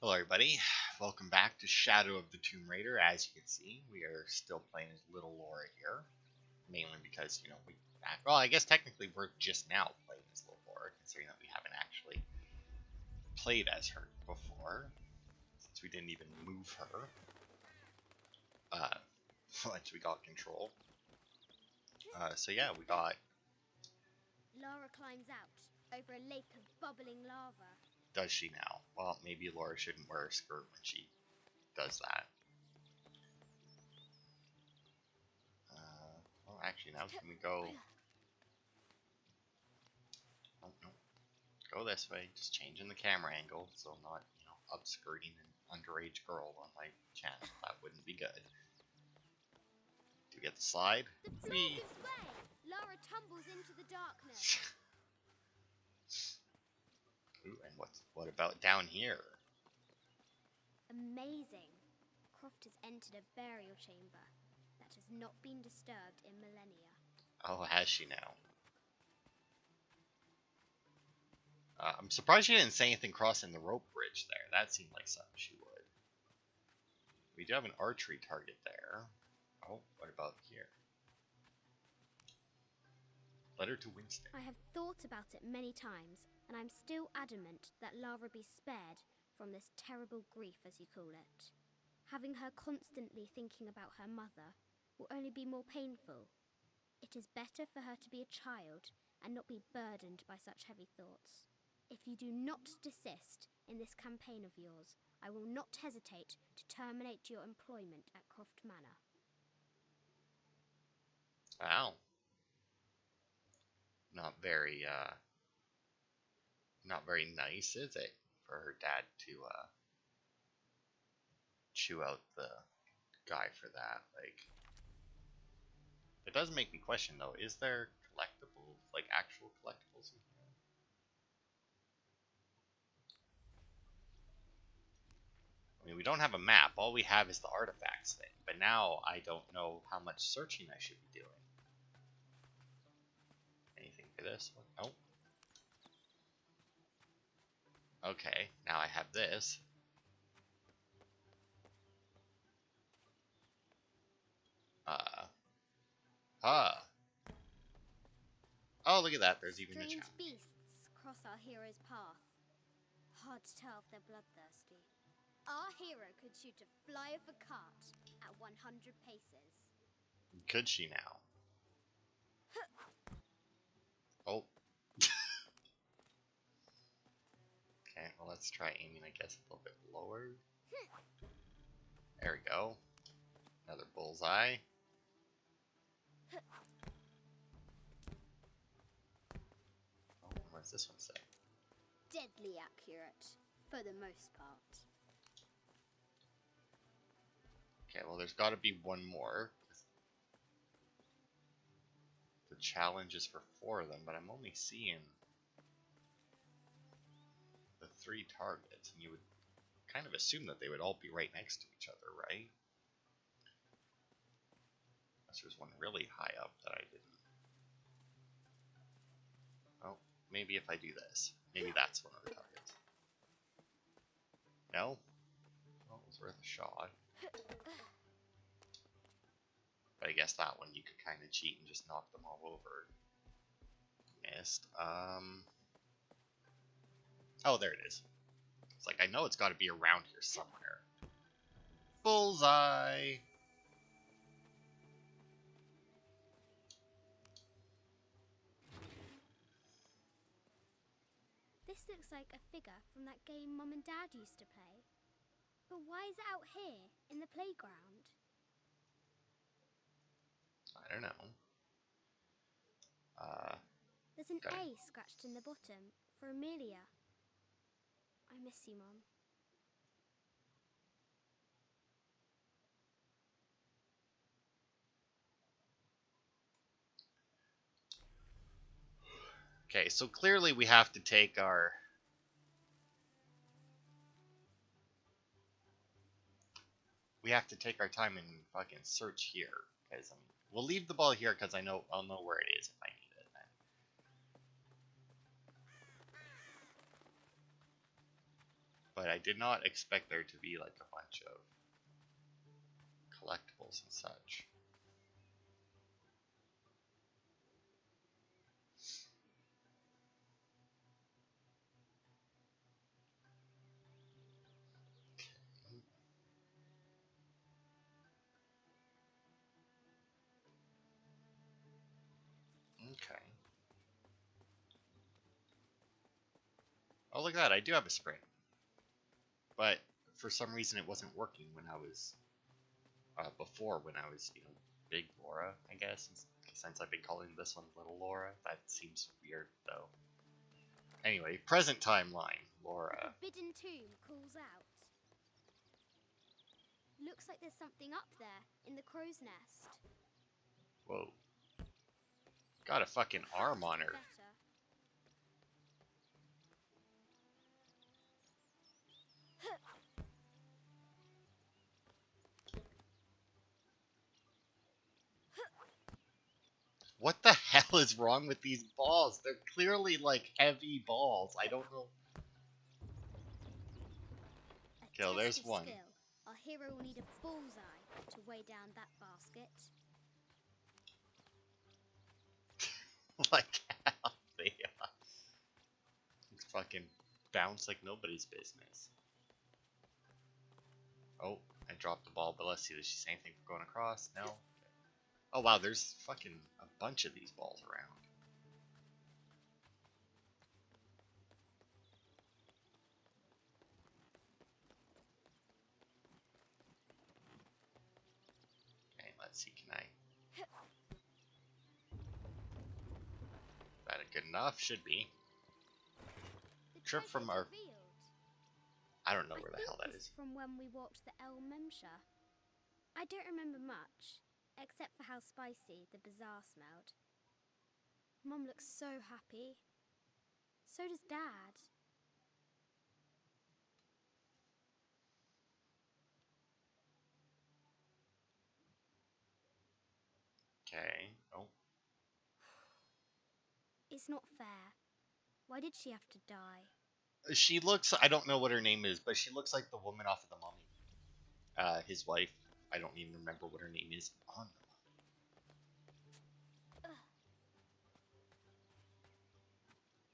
Hello everybody, welcome back to Shadow of the Tomb Raider. As you can see, we are still playing as little Lara here. Mainly because, well, I guess technically we're just now playing as little Lara, considering that we haven't actually played as her before, since we didn't even move her once we got control. So yeah, we got... Lara climbs out over a lake of bubbling lava. Does she now? Well, maybe Lara shouldn't wear a skirt when she does that. Well, actually, now can we go... Oh, no. Go this way. Just changing the camera angle, so I'm not, upskirting an underage girl on my channel. That wouldn't be good. Do we get the slide? The blaze gives way! Lara tumbles into the darkness. Ooh, and what about down here? Amazing. Croft has entered a burial chamber that has not been disturbed in millennia. Oh, has she now? I'm surprised she didn't say anything crossing the rope bridge there. That seemed like something she would. We do have an archery target there. Oh, what about here? Letter to Winston. I have thought about it many times, and I'm still adamant that Lara be spared from this terrible grief, as you call it. Having her constantly thinking about her mother will only be more painful. It is better for her to be a child and not be burdened by such heavy thoughts. If you do not desist in this campaign of yours, I will not hesitate to terminate your employment at Croft Manor. Wow. Not very nice, is it, for her dad to chew out the guy for that? Like, it does make me question though, is there collectibles, like actual collectibles in here? I mean, we don't have a map, all we have is the artifacts thing, but now I don't know how much searching I should be doing. Anything for this one? Nope. Okay, now I have this. Oh, look at that, there's even a Strange challenge. beasts cross our hero's path. Hard to tell if they're bloodthirsty. Our hero could shoot a fly of a cart at 100 paces. Could she now? Oh. Okay, well let's try aiming, I guess, a little bit lower. There we go. Another bullseye. Oh, what does this one say? Deadly accurate, for the most part. Okay, well there's got to be one more. The challenge is for 4 of them, but I'm only seeing the 3 targets, and you would kind of assume that they would all be right next to each other, right? Unless there's one really high up that I didn't. Oh, maybe if I do this. Maybe that's one of the targets. No? Well, it was worth a shot. But I guess that one you could kind of cheat and just knock them all over. Missed. Oh, there it is. It's like, I know it's got to be around here somewhere. Bullseye! This looks like a figure from that game Mum and Dad used to play. But why is it out here, in the playground? I don't know. There's an Okay. A scratched in the bottom for Amelia. I miss you, Mum. Okay, so clearly we have to take our... We have to take our time and fucking search here. Because, I mean, we'll leave the ball here because I'll know where it is if I need it then. But I did not expect there to be like a bunch of collectibles and such. Okay. Oh, look at that. I do have a sprint. But for some reason it wasn't working when I was, before when I was, Big Laura, I guess. Since I've been calling this one Little Laura. That seems weird, though. Anyway, present timeline, Laura. The forbidden tomb calls out. Looks like there's something up there in the crow's nest. Whoa. Got a fucking arm on her. Better. What the hell is wrong with these balls? They're clearly, like, heavy balls. I don't know. Okay, there's one. Skill. Our hero will need a bullseye to weigh down that basket. Like how they fucking bounce like nobody's business. Oh, I dropped the ball, but let's see. Does she say anything for going across? No. Oh wow, there's fucking a bunch of these balls around. Okay, let's see. Can I? That good enough? Should be. Trip from our. I don't know where the hell that is. From when we walked the El Memsha. I don't remember much, except for how spicy the bazaar smelled. Mum looks so happy. So does Dad. Okay. Oh. It's not fair. Why did she have to die? She looks. I don't know what her name is, but she looks like the woman off of The Mummy. His wife. I don't even remember what her name is on The Mummy.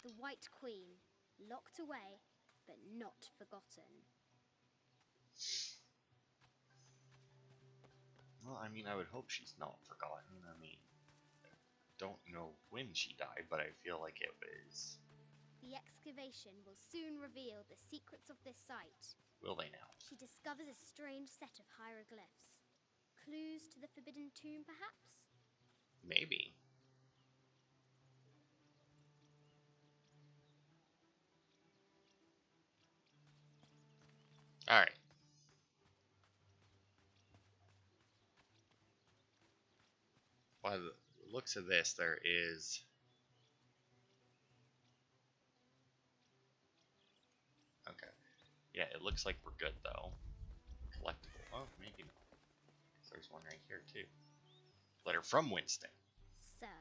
The White Queen, locked away, but not forgotten. Well, I mean, I would hope she's not forgotten. I mean, I don't know when she died, but I feel like it was. The excavation will soon reveal the secrets of this site. Will they now? She discovers a strange set of hieroglyphs. Clues to the forbidden tomb, perhaps? Maybe. Alright. By the looks of this, there is. Okay. Yeah, it looks like we're good, though. Collectible. Oh, maybe not. There's one right here, too. Letter from Winston. Sir,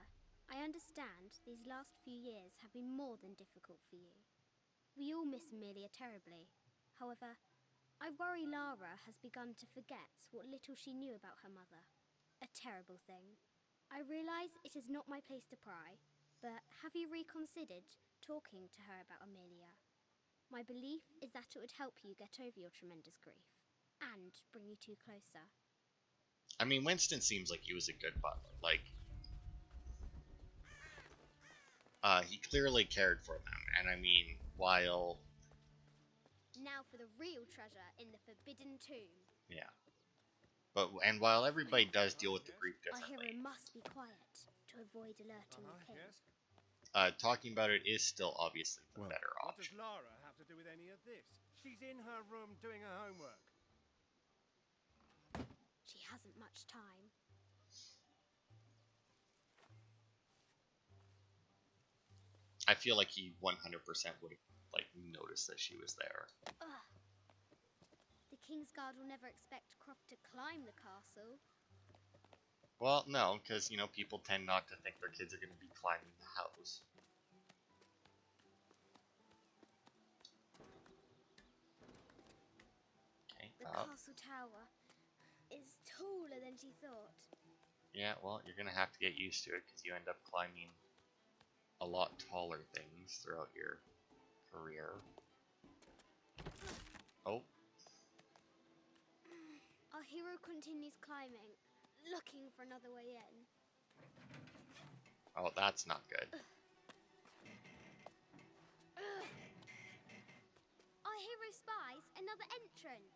I understand these last few years have been more than difficult for you. We all miss Amelia terribly. However, I worry Lara has begun to forget what little she knew about her mother. A terrible thing. I realise it is not my place to pry, but have you reconsidered talking to her about Amelia? My belief is that it would help you get over your tremendous grief, and bring you two closer. I mean, Winston seems like he was a good butler. Like, he clearly cared for them, and I mean, while... Now for the real treasure in the Forbidden Tomb. Yeah. And while everybody does deal with the grief Our differently... hero must be quiet to avoid alerting the king. Talking about it is still obviously the better What option. does Lara have to do with any of this? She's in her room doing her homework. She hasn't much time. I feel like he 100% would have, like, noticed that she was there. Ugh. The King's Guard will never expect Croft to climb the castle. Well, no, because, people tend not to think their kids are going to be climbing the house. The Oh. castle tower is taller than she thought. Yeah, well, you're gonna have to get used to it because you end up climbing a lot taller things throughout your career. Oh, Our hero continues climbing, looking for another way in. oh, that's not good. Our hero spies another entrance.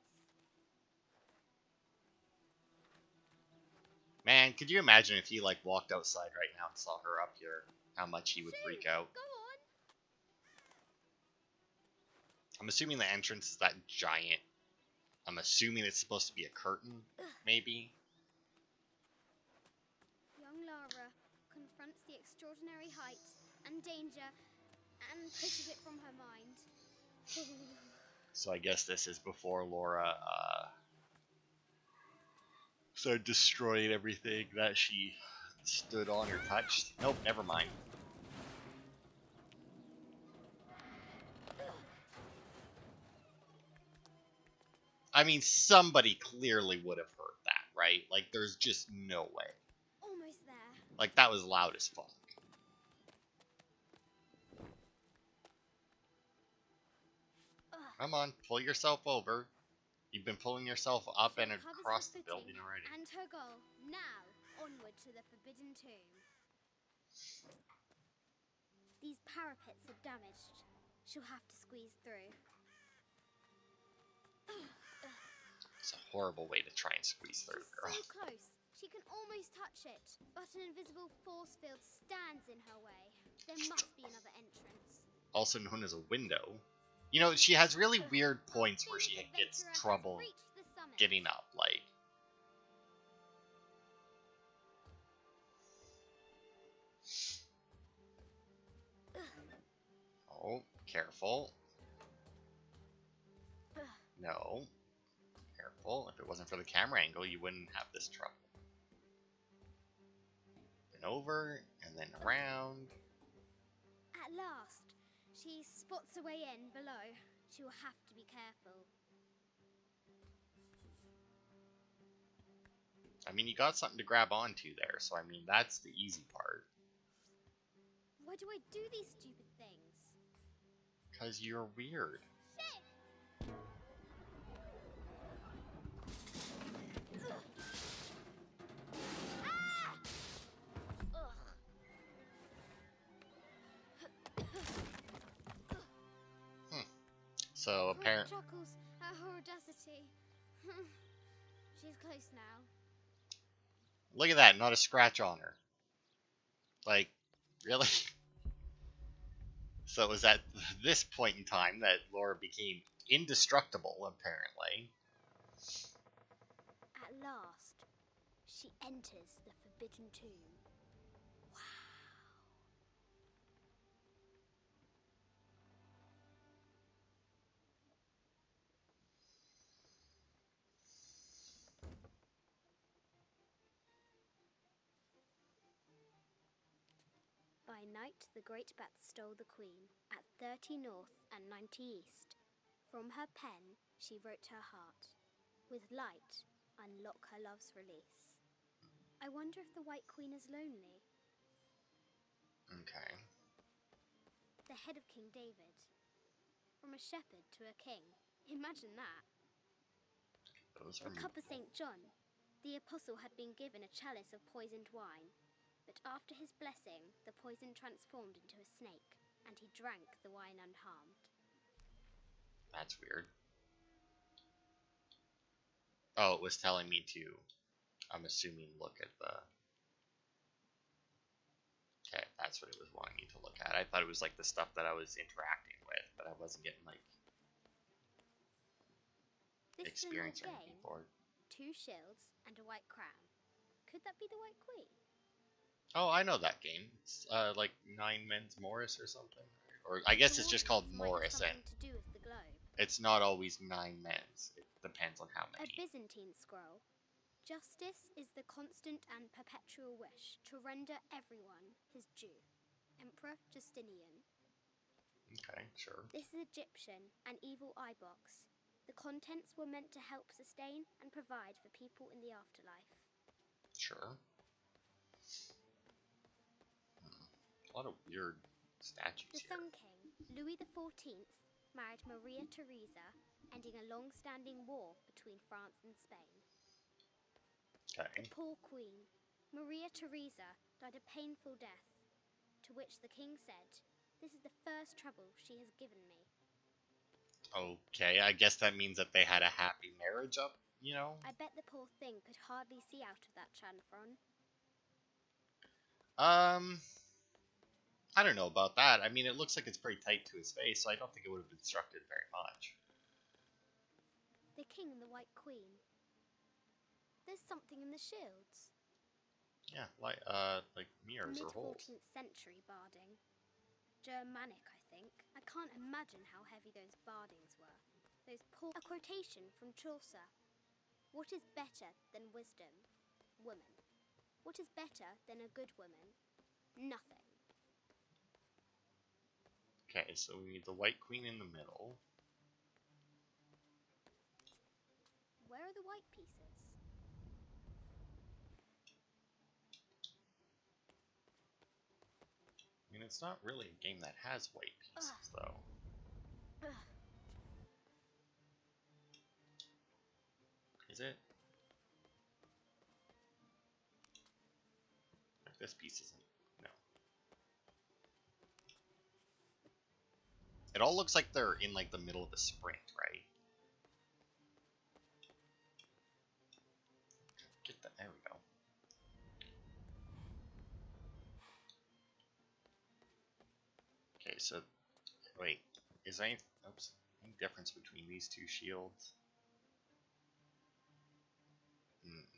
Man, could you imagine if he like walked outside right now and saw her up here? How much he would freak out. Go on. I'm assuming the entrance is that giant. I'm assuming it's supposed to be a curtain, maybe. Young Lara confronts the extraordinary height and danger and pushes it from her mind. So I guess this is before Laura started destroying everything that she stood on or touched. Nope, never mind. I mean, somebody clearly would have heard that, right? Like, there's just no way. Almost there. Like, that was loud as fuck. Come on, pull yourself over. You've been pulling yourself up and across the building already. And her goal. Now, onward to the Forbidden Tomb. These parapets are damaged. She'll have to squeeze through. It's a horrible way to try and squeeze through, girl. So close. She can almost touch it, but an invisible force field stands in her way. There must be another entrance. Also known as a window. You know, she has really weird points where she gets trouble getting up, like... Oh, careful. No. Careful. If it wasn't for the camera angle, you wouldn't have this trouble. Then over, and then around. At last, she spots a way in below. She will have to be careful. I mean, you got something to grab onto there, so I mean, that's the easy part. Why do I do these stupid things? Because you're weird. Shit! So apparently, chuckles at her audacity. She's close now. look at that, not a scratch on her. Like, really? So it was at this point in time that Laura became indestructible, apparently. At last, she enters the Forbidden Tomb. Wow. By night, the great bat stole the queen at 30 north and 90 east. From her pen, she wrote her heart. With light, unlock her love's release. I wonder if the White Queen is lonely. Okay. The head of King David. From a shepherd to a king. Imagine that. Those The are cup of St. John. The apostle had been given a chalice of poisoned wine. But after his blessing, the poison transformed into a snake, and he drank the wine unharmed. That's weird. Oh, it was telling me to, I'm assuming, look at the... Okay, that's what it was wanting me to look at. I thought it was like the stuff that I was interacting with, but I wasn't getting like experience or anything for it. 2 shields and a white crown. Could that be the White Queen? Oh, I know that game. It's like 9 Men's Morris or something. Or I guess it's just called Morris, and to do with the globe. it's not always 9 men's. It depends on how A many. Byzantine scroll. Justice is the constant and perpetual wish to render everyone his due. Emperor Justinian. Okay, sure. This is Egyptian, an evil eye box. The contents were meant to help sustain and provide for people in the afterlife. Sure. A lot of weird statues The here. Sun King, Louis XIV, married Maria Theresa, ending a long-standing war between France and Spain. Okay. The poor queen, Maria Theresa, died a painful death, to which the king said, "This is the first trouble she has given me." Okay, I guess that means that they had a happy marriage up, you know? I bet the poor thing could hardly see out of that chanfron. I don't know about that. I mean, it looks like it's pretty tight to his face, so I don't think it would have obstructed very much. The king and the white queen. There's something in the shields. Yeah, like mirrors or holes. Mid-14th century barding. Germanic, I think. I can't imagine how heavy those bardings were. A quotation from Chaucer. What is better than wisdom? Woman. What is better than a good woman? Nothing. Okay, so we need the white queen in the middle. Where are the white pieces? I mean, it's not really a game that has white pieces, though. Is it? Like this piece isn't. No. It all looks like they're in like the middle of a sprint, right? Get that. There we go. Okay, so wait, is there any difference between these two shields?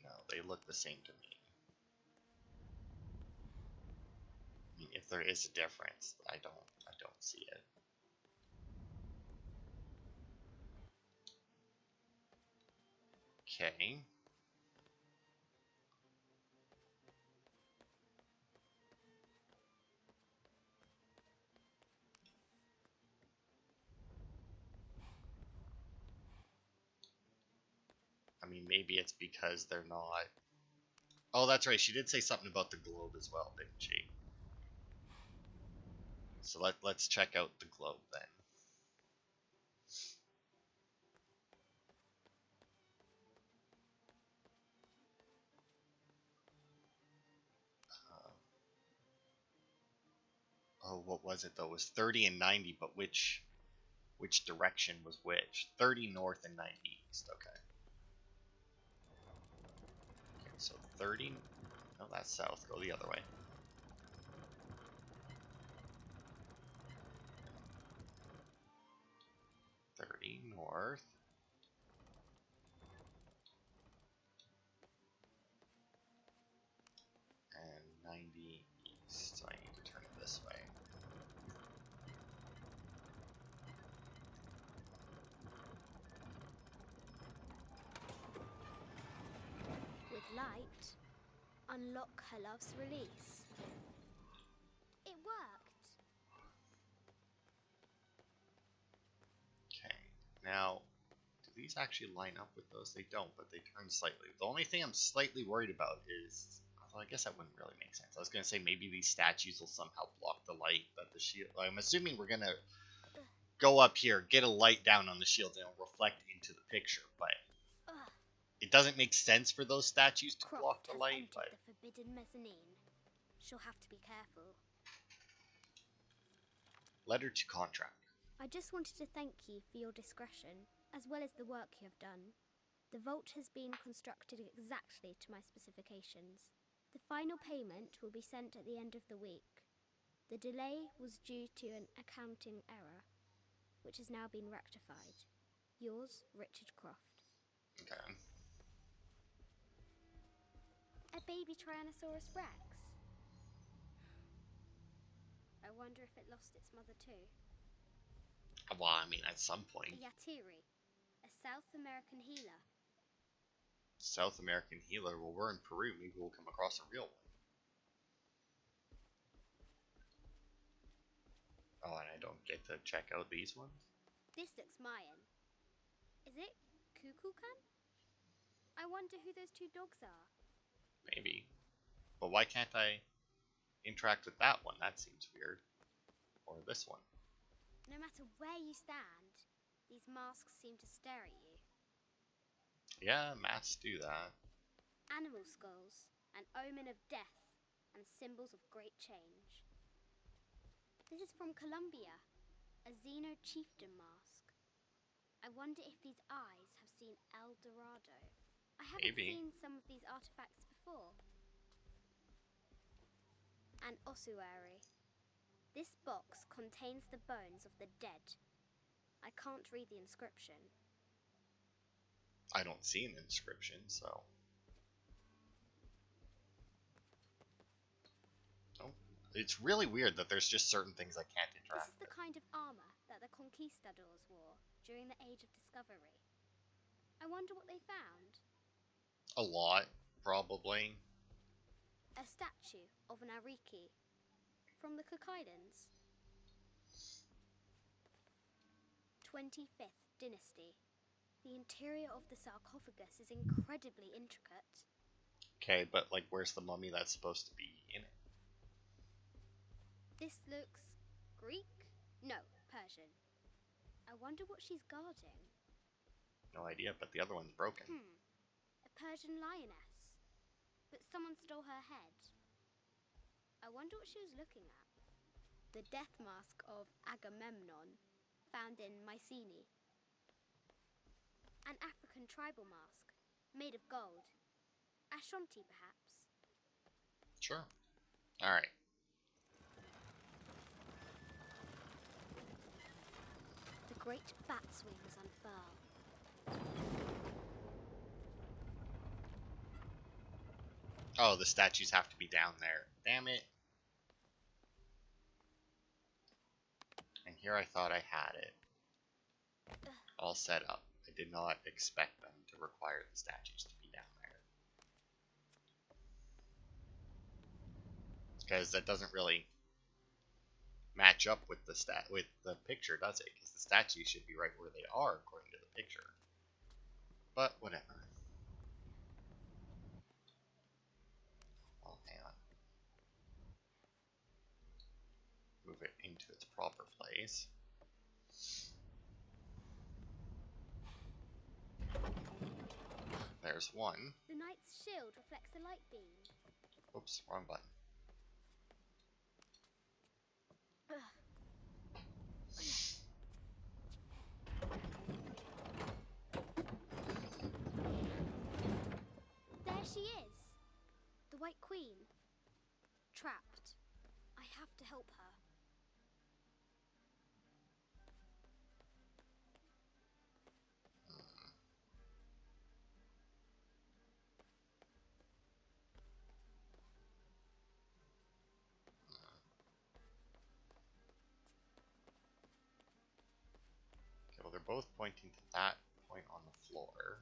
No, they look the same to me. I mean, if there is a difference, I don't see it. Okay. I mean, maybe it's because they're not. Oh, that's right. She did say something about the globe as well, didn't she? So let's check out the globe then. Oh, what was it though? It was 30 and 90, but which direction was which? 30 north and 90 east. Okay. Okay, so 30. No, that's south. Go the other way. 30 north. And 90 east. So I need to turn it this way. With light, unlock her love's release. It worked. Okay. Now, do these actually line up with those? They don't, but they turn slightly. The only thing I'm slightly worried about is, well, I guess that wouldn't really make sense. I was going to say maybe these statues will somehow block the light that the shield. I'm assuming we're going to go up here, get a light down on the shield, and it'll reflect into the picture, but it doesn't make sense for those statues to block the light. But the forbidden mezzanine. She'll have to be careful. Letter to contract. I just wanted to thank you for your discretion, as well as the work you have done. The vault has been constructed exactly to my specifications. The final payment will be sent at the end of the week. The delay was due to an accounting error, which has now been rectified. Yours, Richard Croft. Okay. A baby Tyrannosaurus Rex. I wonder if it lost its mother too. Well, I mean, at some point. A Yatiri, a South American healer. South American healer. Well, we're in Peru. Maybe we'll come across a real one. Oh, and I don't get to check out these ones? This looks Mayan. Is it cuckoo can? I wonder who those two dogs are. Maybe. But why can't I interact with that one? That seems weird. Or this one. No matter where you stand, these masks seem to stare at you. Yeah, masks do that. Animal skulls, an omen of death, and symbols of great change. This is from Colombia, a Zeno Chieftain mask. I wonder if these eyes have seen El Dorado. I haven't Maybe. seen some of these artifacts before. An ossuary. This box contains the bones of the dead. I can't read the inscription. I don't see an inscription, so... Oh. It's really weird that there's just certain things I can't interact This is the with. kind of armor that the conquistadors wore during the Age of Discovery. I wonder what they found. A lot, probably. A statue of an Ariki from the Cook Islands. 25th Dynasty. The interior of the sarcophagus is incredibly intricate. Okay, but like, where's the mummy that's supposed to be in it? This looks Greek? No, Persian. I wonder what she's guarding. No idea, but the other one's broken. A Persian lioness. But someone stole her head. I wonder what she was looking at. The death mask of Agamemnon, found in Mycenae. An African tribal mask, made of gold. Ashanti, perhaps. Sure. Alright. The great bat wings unfurl. Oh, the statues have to be down there. Damn it. And here I thought I had it. All set up. I did not expect them to require the statues to be down there. Because that doesn't really match up with the picture, does it? Because the statues should be right where they are according to the picture. But whatever. Oh, hang on. Move it into its proper place. There's one. The knight's shield reflects the light beam. Oops, wrong button. There she is. The White Queen. Trapped. I have to help her. Okay, well, they're both pointing to that point on the floor.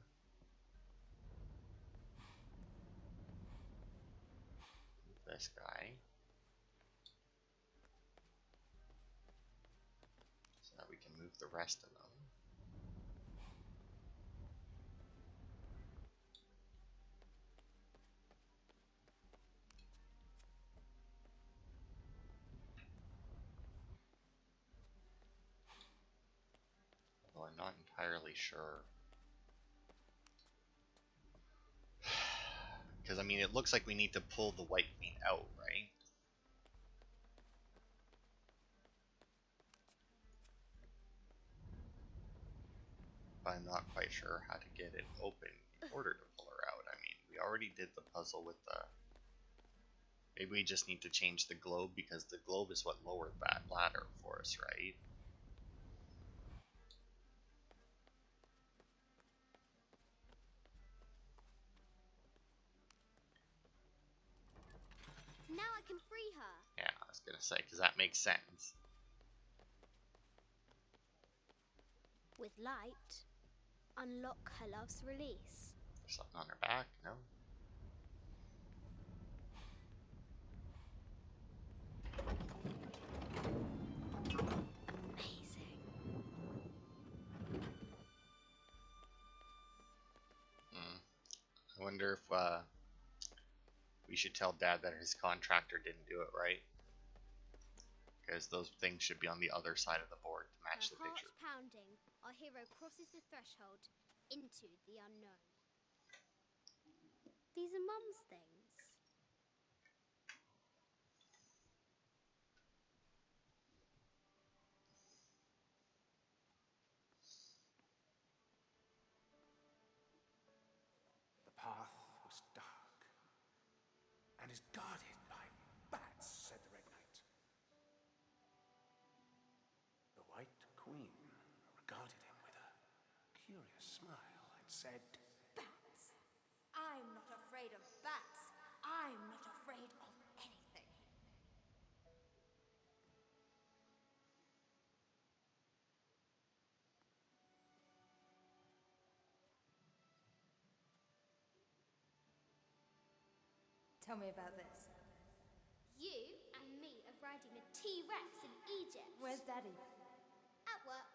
This guy. So that we can move the rest of them. Well, I'm not entirely sure. Because, I mean, it looks like we need to pull the White Queen out, right? But I'm not quite sure how to get it open in order to pull her out. I mean, we already did the puzzle with the... Maybe we just need to change the globe, because the globe is what lowered that ladder for us, right? Now I can free her. Yeah, I was gonna say, because that makes sense. With light, unlock her love's release. There's something on her back, no? Amazing. wonder if we should tell Dad that his contractor didn't do it right. Because those things should be on the other side of the board to match the picture. Pounding, our hero crosses the threshold into the unknown. These are Mum's things. The path was dark and is guarded by bats, said the Red Knight. The White Queen regarded him with a curious smile and said, Bats! I'm not afraid of bats. I'm not afraid of anything. Tell me about this. You and me are riding a T-Rex in Egypt. Where's Daddy? At work.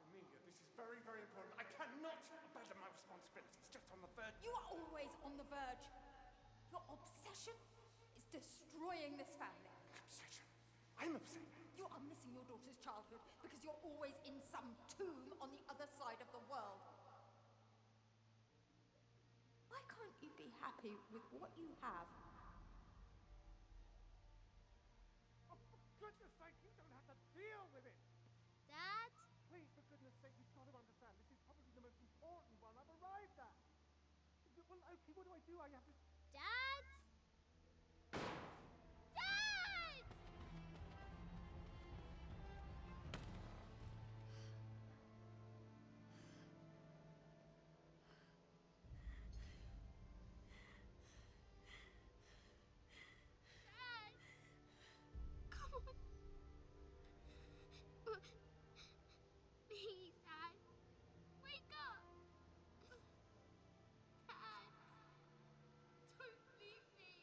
Amelia, this is very, very important. I cannot abandon my responsibilities just on the verge. You are always on the verge. Your obsession is destroying this family. Obsession. I'm upset. You are missing your daughter's childhood because you're always in some tomb on the other side of the world. Why can't you be happy with what you have? Oh, for goodness sake, you don't have to deal with it. Dad? Please, for goodness sake, you've got to understand. This is probably the most important one I've arrived at. Well, okay, what do? I have to... Dad? Dad! Dad! Come on. Please, Dad. Wake up. Dad. Don't leave me.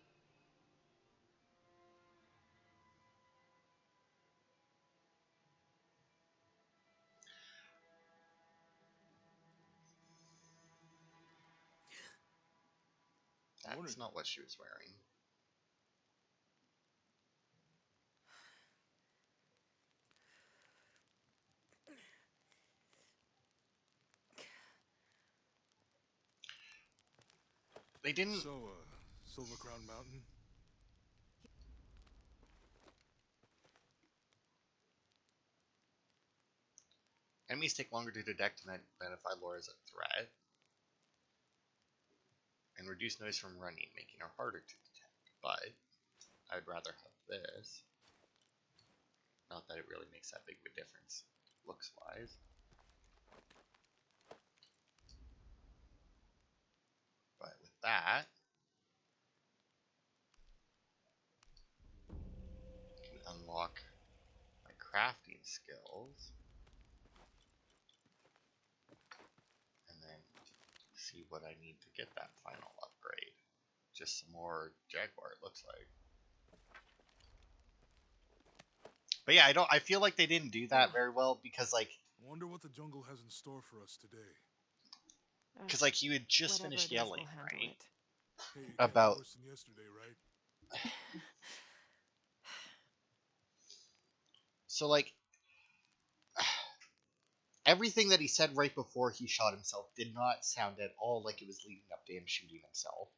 That's not what she was wearing. They didn't... So, Silver Crown Mountain? Enemies take longer to detect and identify Lara as a threat. And reduce noise from running, making her harder to detect. But I'd rather have this. Not that it really makes that big of a difference, looks-wise. But with that, I can unlock my crafting skills. And then see what I need to get that final upgrade. Just some more Jaguar, it looks like. But yeah, I feel like they didn't do that very well because like... Wonder what the jungle has in store for us today. Because like you had just finished yelling, right? Hey, it About... worse than yesterday, right? So like... Everything that he said right before he shot himself did not sound at all like it was leading up to him shooting himself.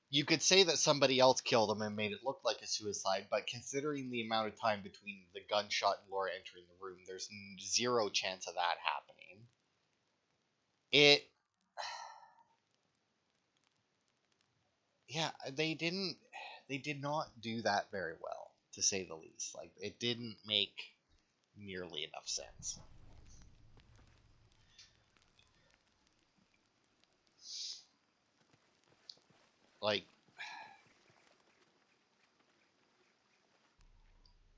You could say that somebody else killed him and made it look like a suicide, but considering the amount of time between the gunshot and Lara entering the room, there's zero chance of that happening. Yeah, they did not do that very well, to say the least. Like, it didn't make nearly enough sense. Like,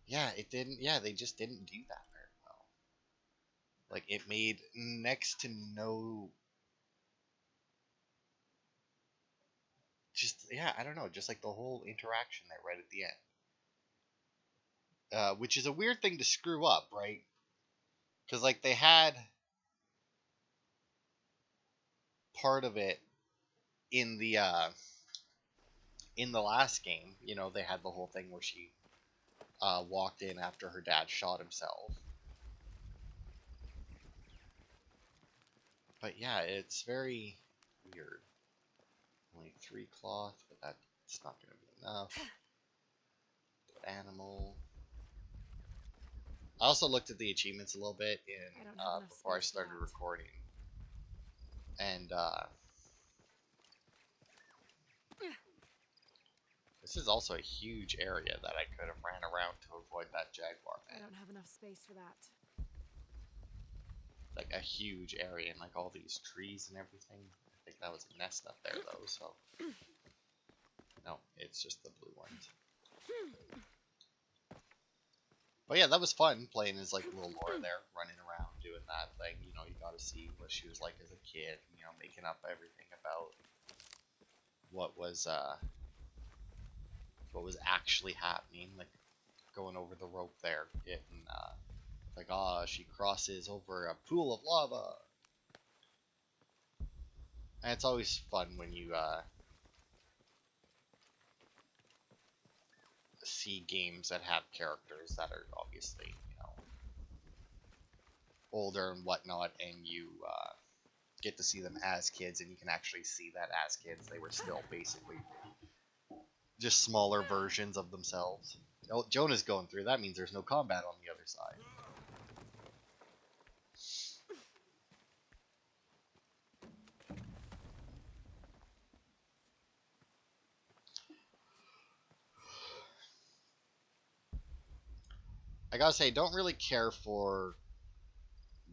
Yeah, it didn't. Yeah, they just didn't do that very well. Like, it made next to no. Just, yeah, I don't know. Just like the whole interaction there right at the end. Which is a weird thing to screw up, right? Because, like, they had part of it in the last game. You know, they had the whole thing where she walked in after her dad shot himself. But yeah, it's very weird. Only 3 cloth, but that's not going to be enough. Animal. I also looked at the achievements a little bit before I started recording, and this is also a huge area that I could have ran around to avoid that jaguar man. I don't have enough space for that. Like a huge area and like all these trees and everything. I think that was a nest up there though, so no, it's just the blue ones. But yeah, that was fun playing as like little Lara there, running around doing that thing. You know, you got to see what she was like as a kid. You know, making up everything about what was actually happening, like going over the rope there, getting like, she crosses over a pool of lava. And it's always fun when you see games that have characters that are obviously, you know, older and whatnot, and you get to see them as kids, and you can actually see that as kids they were still basically just smaller versions of themselves. Oh, Jonah's going through. That means there's no combat on the other side. I gotta say, don't really care for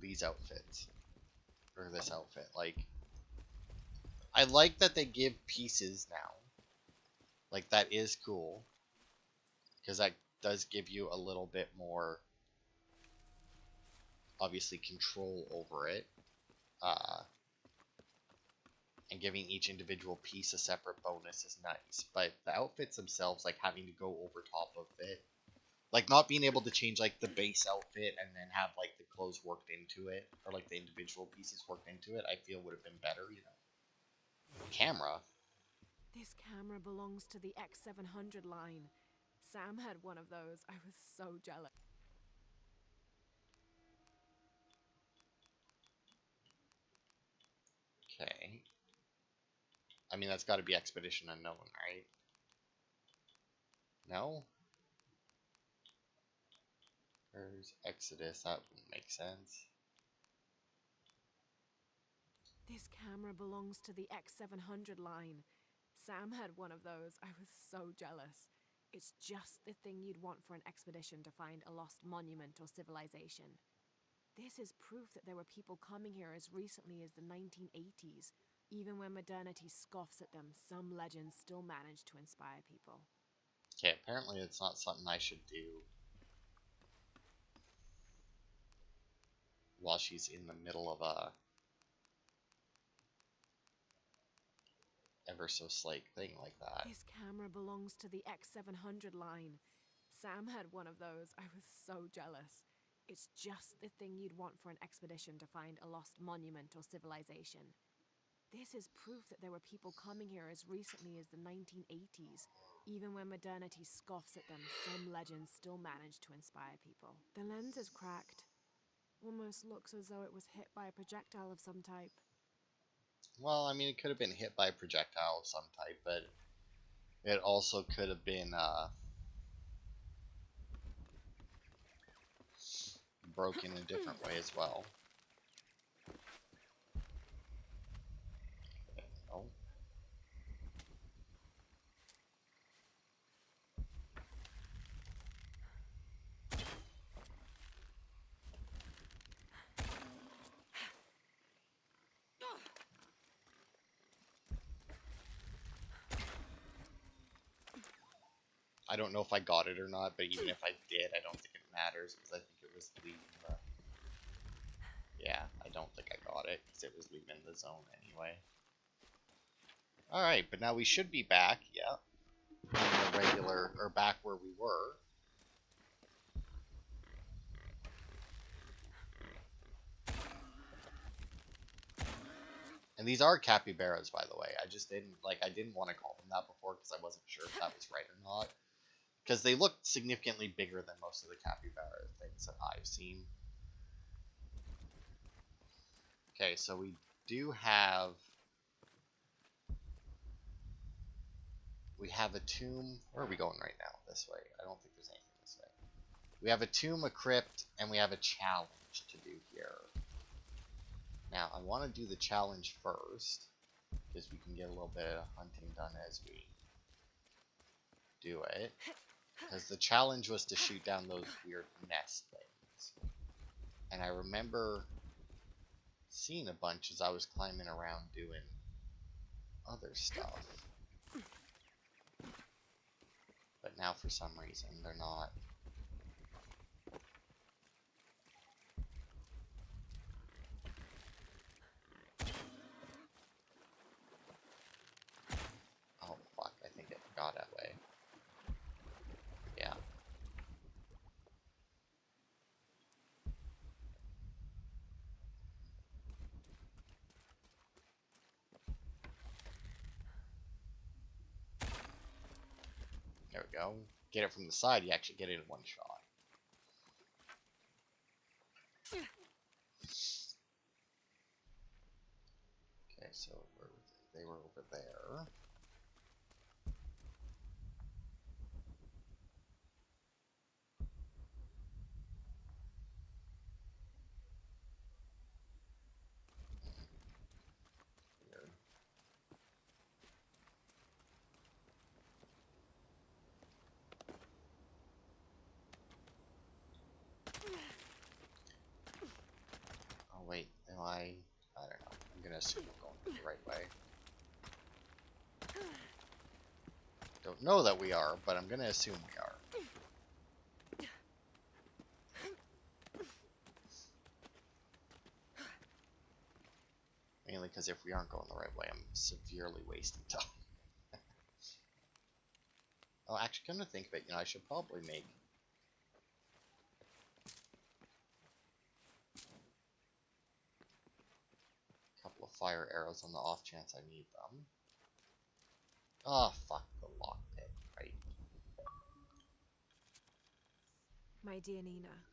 these outfits. Or this outfit. Like, I like that they give pieces now. Like, that is cool. Because that does give you a little bit more, obviously, control over it. And giving each individual piece a separate bonus is nice. But the outfits themselves, like, having to go over top of it, like, not being able to change, like, the base outfit and then have, like, the clothes worked into it, or, like, the individual pieces worked into it, I feel would have been better, you know. Camera. This camera belongs to the X700 line. Sam had one of those. I was so jealous. Okay. I mean, that's got to be Expedition Unknown, right? No? There's Exodus. That wouldn't make sense. This camera belongs to the X700 line. Sam had one of those. I was so jealous. It's just the thing you'd want for an expedition to find a lost monument or civilization. This is proof that there were people coming here as recently as the 1980s. Even when modernity scoffs at them, some legends still manage to inspire people. Okay, apparently it's not something I should do while she's in the middle of a ever so slight thing like that. This camera belongs to the X700 line. Sam had one of those. I was so jealous. It's just the thing you'd want for an expedition to find a lost monument or civilization. This is proof that there were people coming here as recently as the 1980s. Even when modernity scoffs at them, some legends still manage to inspire people. The lens is cracked. Almost looks as though it was hit by a projectile of some type. Well, I mean, it could have been hit by a projectile of some type, but it also could have been broken in a different way as well. Oh. I don't know if I got it or not, but even if I did, I don't think it matters because I think it was leaving the... Yeah, I don't think I got it because it was leaving the zone anyway. Alright, but now we should be back, yeah. In the regular, or back where we were. And these are capybaras, by the way. I just didn't, like, I didn't want to call them that before because I wasn't sure if that was right or not. Because they look significantly bigger than most of the capybara things that I've seen. Okay, so we do have... We have a tomb. Where are we going right now? This way. I don't think there's anything this way. We have a tomb, a crypt, and we have a challenge to do here. Now, I want to do the challenge first, because we can get a little bit of hunting done as we do it. Because the challenge was to shoot down those weird nest things. And I remember seeing a bunch as I was climbing around doing other stuff. But now for some reason they're not. Oh fuck, I think it got that way. Yeah. There we go. Get it from the side, you actually get it in one shot. Okay, so they were over there. Weird. Oh wait, am I don't know. I'm gonna assume we're going the right way. Don't know that we are, but I'm gonna assume we are. Mainly because if we aren't going the right way, I'm severely wasting time. Oh, actually, come to think of it, I should probably make a couple of fire arrows on the off chance I need them. Oh, fuck the lockpick, right? My dear Nina,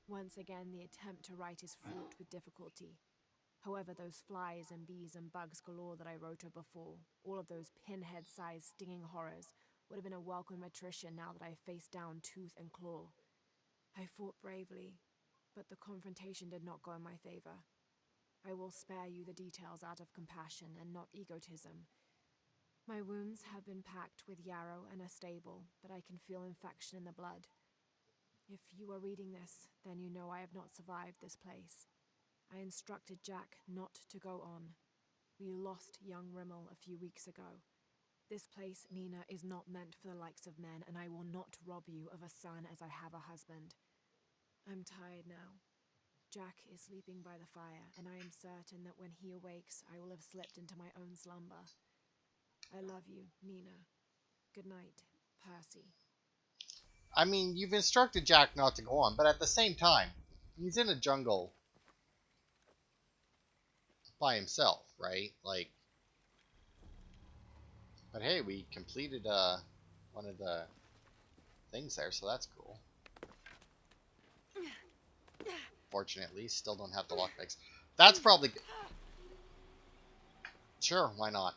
once again the attempt to write is fraught with difficulty. However, those flies and bees and bugs galore that I wrote of before, all of those pinhead-sized stinging horrors, would have been a welcome attrition now that I faced down tooth and claw. I fought bravely, but the confrontation did not go in my favor. I will spare you the details out of compassion and not egotism. My wounds have been packed with yarrow and a stable, but I can feel infection in the blood. If you are reading this, then you know I have not survived this place. I instructed Jack not to go on. We lost young Rimmel a few weeks ago. This place, Nina, is not meant for the likes of men, and I will not rob you of a son as I have a husband. I'm tired now. Jack is sleeping by the fire, and I am certain that when he awakes, I will have slipped into my own slumber. I love you, Nina. Good night, Percy. I mean, you've instructed Jack not to go on, but at the same time, he's in a jungle by himself, right? Like, but hey, we completed one of the things there, so that's cool. Fortunately, still don't have the lockpicks. That's probably sure, why not?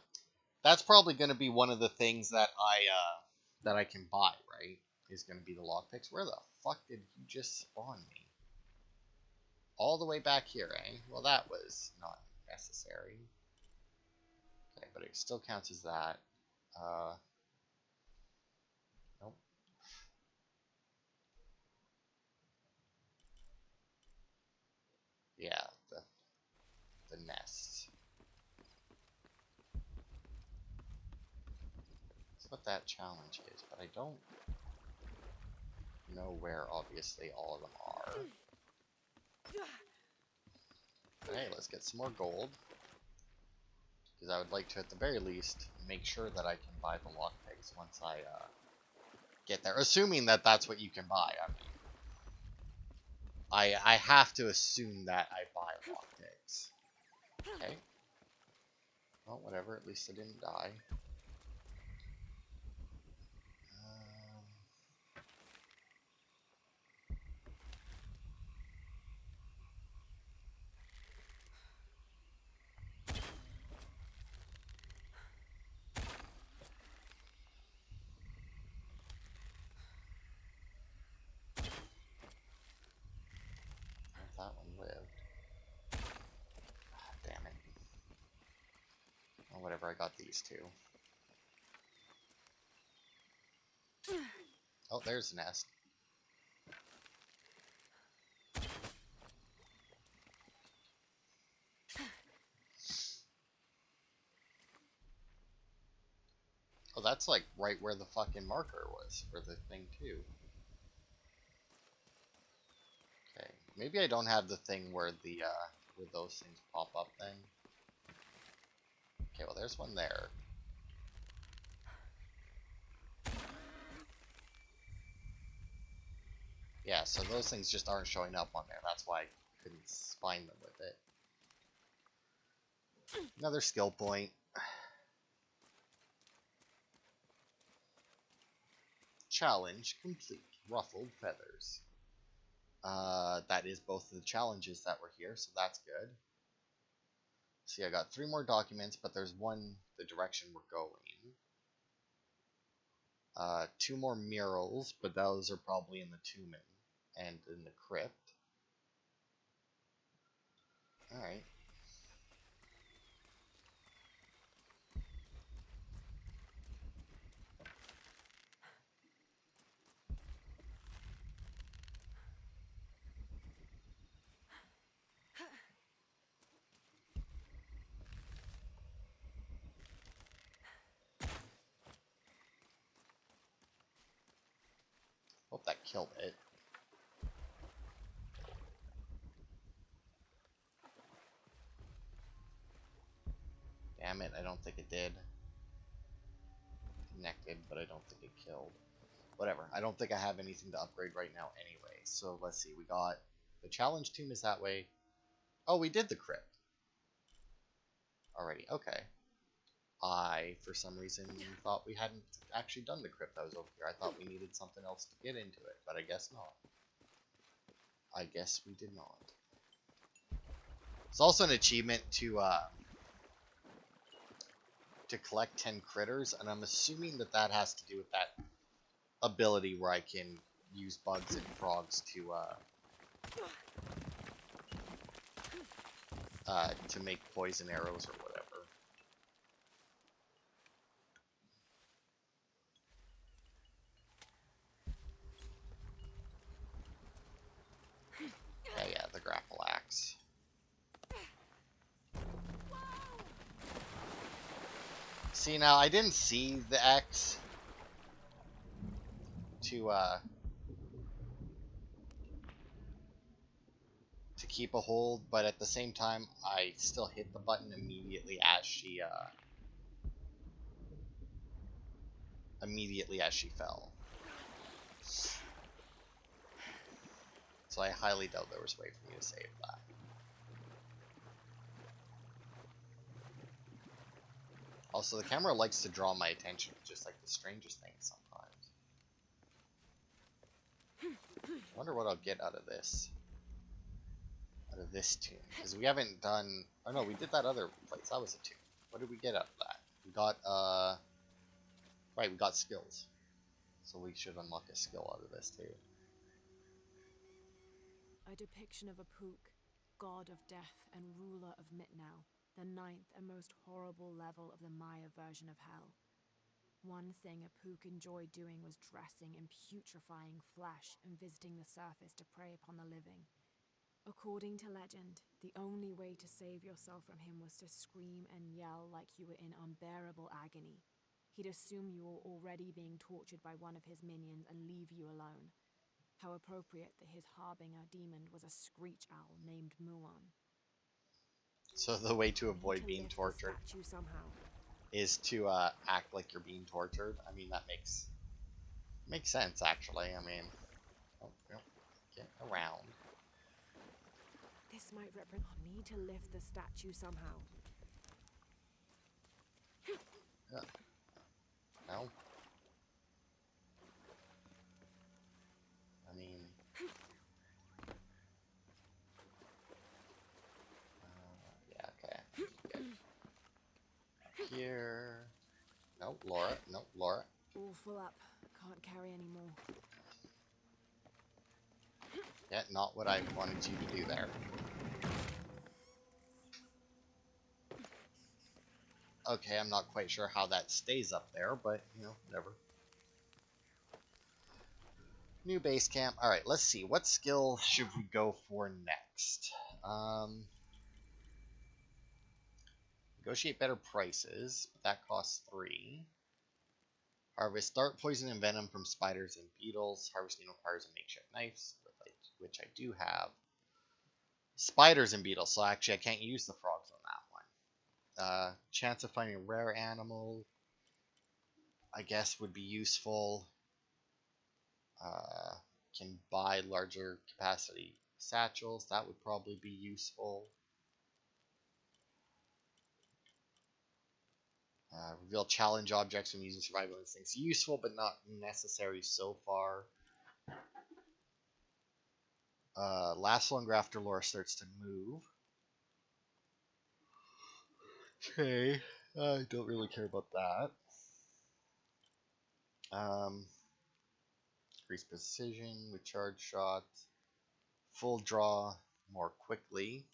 That's probably going to be one of the things that I can buy, right? Is going to be the lockpicks. Where the fuck did you just spawn me? All the way back here, eh? Well, that was not necessary. Okay, but it still counts as that. Nope. Yeah, the nests. That's what that challenge is, but I don't know where, obviously, all of them are. Okay, let's get some more gold. Because I would like to, at the very least, make sure that I can buy the lockpicks once I get there. Assuming that that's what you can buy. I mean, I have to assume that I buy lockpicks. Okay. Well, whatever. At least I didn't die. That one lived. Ah, damn it. Well, whatever, I got these two. Oh, there's the nest. Oh, that's like right where the fucking marker was for the thing too. Okay, maybe I don't have the thing where the where those things pop up then. Okay, well there's one there. Yeah, so those things just aren't showing up on there. That's why I couldn't find them with it. Another skill point. Challenge complete. Ruffled feathers. That is both of the challenges that were here, so that's good. See, I got 3 more documents, but there's one, the direction we're going. 2 more murals, but those are probably in the tomb and in the crypt. Alright. Hope that killed it. Damn it, I don't think it did. Connected, but I don't think it killed. Whatever, I don't think I have anything to upgrade right now anyway. So let's see, we got the challenge tomb is that way. Oh, we did the crypt already, okay. I, for some reason, thought we hadn't actually done the crypt that was over here. I thought we needed something else to get into it, but I guess not. I guess we did not. It's also an achievement to collect 10 critters, and I'm assuming that that has to do with that ability where I can use bugs and frogs to make poison arrows or whatever. Yeah, the Grapple Axe. See, now I didn't see the X to keep a hold, but at the same time, I still hit the button immediately as she fell. So I highly doubt there was a way for me to save that. Also, the camera likes to draw my attention with just like the strangest things sometimes. I wonder what I'll get out of this. Out of this tomb. Because we haven't done... Oh no, we did that other place. That was a tomb. What did we get out of that? We got, right, we got skills. So we should unlock a skill out of this too. A depiction of a Pook, god of death and ruler of Mitnau, the 9th and most horrible level of the Maya version of hell. One thing a Pook enjoyed doing was dressing in putrefying flesh and visiting the surface to prey upon the living. According to legend, the only way to save yourself from him was to scream and yell like you were in unbearable agony. He'd assume you were already being tortured by one of his minions and leave you alone. How appropriate that his harbinger demon was a screech owl named Muon. So the way to Need avoid to being lift the tortured statue somehow. is to act like you're being tortured. I mean, that makes sense, actually. I mean, oh, get around. This might represent. Need to lift the statue somehow. No. I mean, yeah, okay. Get here. No, Laura. No, Laura. All full up. Can't carry any more. Yeah, not what I wanted you to do there. Okay, I'm not quite sure how that stays up there, but, you know, whatever. New base camp. Alright, let's see. What skill should we go for next? Negotiate better prices, but that costs 3. Harvest dart poison and venom from spiders and beetles. Harvesting requires a makeshift knife, which I do have. Spiders and beetles, so actually I can't use the frogs on that one. Chance of finding a rare animal, I guess, would be useful. Can buy larger capacity satchels. That would probably be useful. Reveal challenge objects when using survival instincts. Useful, but not necessary so far. Lasts longer after Lara starts to move. Okay, I don't really care about that. Increase precision with charge shots. Full draw more quickly.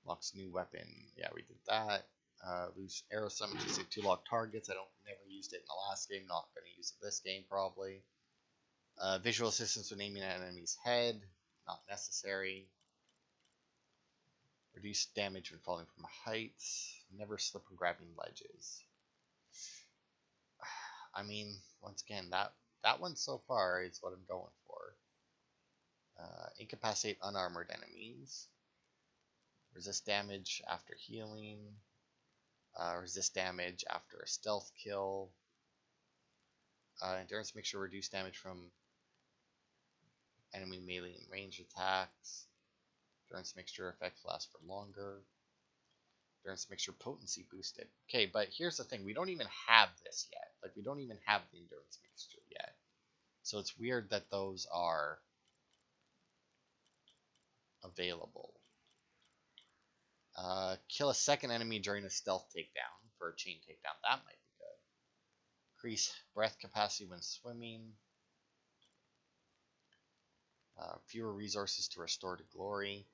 Locks new weapon. Yeah, we did that. Loose arrow summon to 2 lock targets. I never used it in the last game. Not going to use it this game probably. Visual assistance when aiming at an enemy's head. Not necessary. Reduce damage when falling from heights. Never slip when grabbing ledges. I mean, once again, that one so far is what I'm going for. Incapacitate unarmored enemies. Resist damage after healing. Resist damage after a stealth kill. Endurance makes sure reduce damage from enemy melee and range attacks. Endurance mixture effect lasts for longer. Endurance mixture potency boosted. Okay, but here's the thing. We don't even have this yet. Like, we don't even have the endurance mixture yet. So it's weird that those are available. Kill a second enemy during a stealth takedown for a chain takedown. That might be good. Increase breath capacity when swimming. Fewer resources to restore to glory.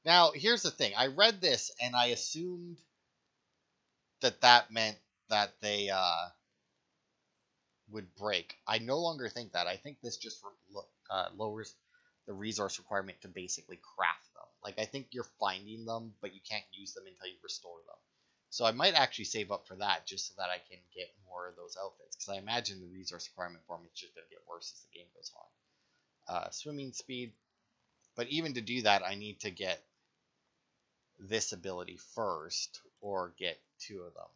Now, here's the thing. I read this and I assumed that meant that they would break. I no longer think that. I think this just lowers the resource requirement to basically craft them. Like, I think you're finding them, but you can't use them until you restore them. So I might actually save up for that just so that I can get more of those outfits. Because I imagine the resource requirement for them is just going to get worse as the game goes on. Swimming speed. But even to do that, I need to get this ability first, or get 2 of them.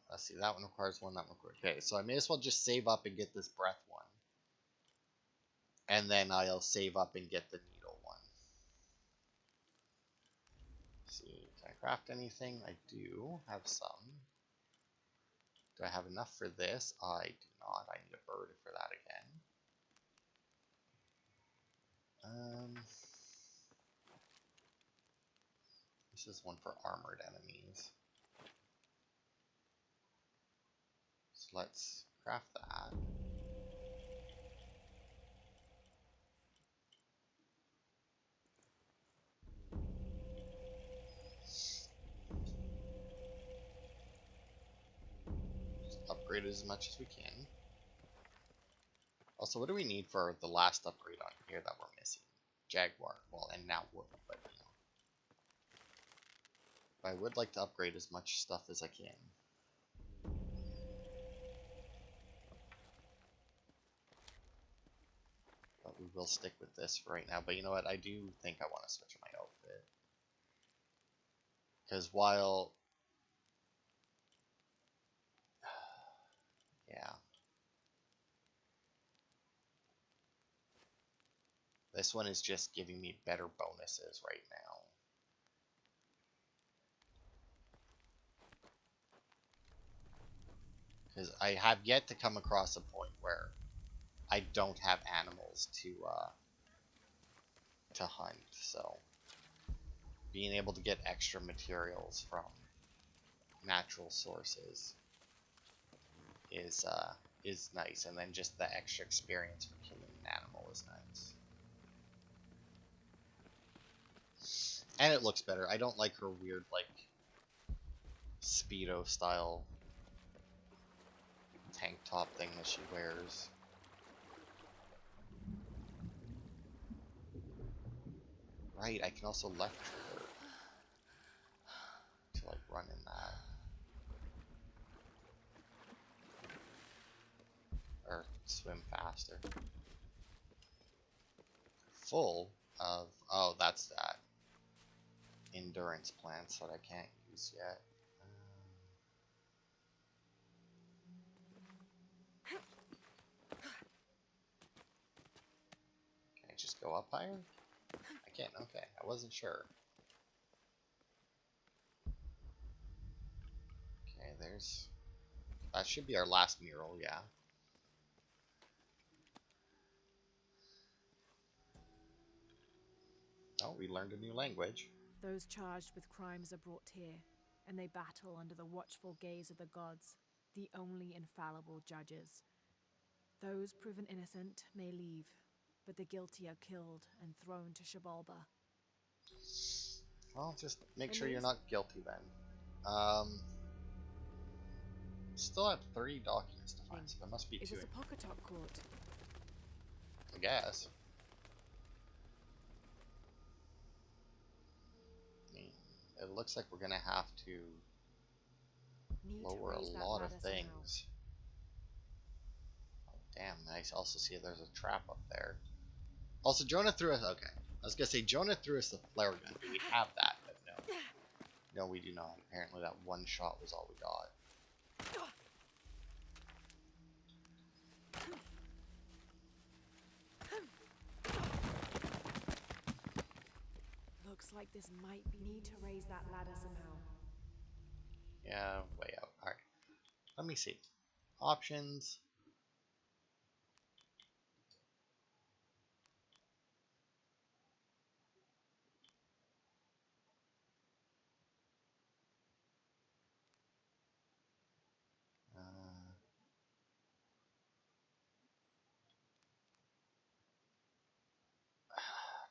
Let's see, that one requires 1, that one requires... Okay, so I may as well just save up and get this breath one. And then I'll save up and get the needle one. Let's see, can I craft anything? I do have some. Do I have enough for this? I do not. I need a bird for that again. This is one for armored enemies. So let's craft that. Just upgrade it as much as we can. Also, what do we need for the last upgrade on here that we're missing? Jaguar. Well, and now wood, but you know. But I would like to upgrade as much stuff as I can. will stick with this for right now. But you know what? I do think I want to switch my outfit. Because while... yeah. This one is just giving me better bonuses right now. Because I have yet to come across a point where I don't have animals to hunt. So being able to get extra materials from natural sources is nice, and then just the extra experience for killing an animal is nice. And it looks better. I don't like her weird, like, Speedo style tank top thing that she wears. Right, I can also left trigger to, like, run in that. Or swim faster. Full of... oh, that's that. Endurance plants that I can't use yet. Can I just go up higher? I can't, okay. I wasn't sure. Okay, there's... that should be our last mural, yeah. Oh, we learned a new language. Those charged with crimes are brought here, and they battle under the watchful gaze of the gods, the only infallible judges. Those proven innocent may leave, but the guilty are killed and thrown to Shabalba. Well, just make And sure you're these- not guilty then. Still have 3 documents to find, so there must be Is 2. this a Pocatop court? I guess. I mean, it looks like we're gonna have to Need to lower a raise that lot of ladder somehow. things. Oh, damn, I also see there's a trap up there. Also, Jonah threw us... okay. I was gonna say, Jonah threw us the flare gun. Do we have that? But no. No, we do not. Apparently that one shot was all we got. Looks like this might be. Need to raise that ladder somehow. Yeah, way out. Alright. Let me see. Options.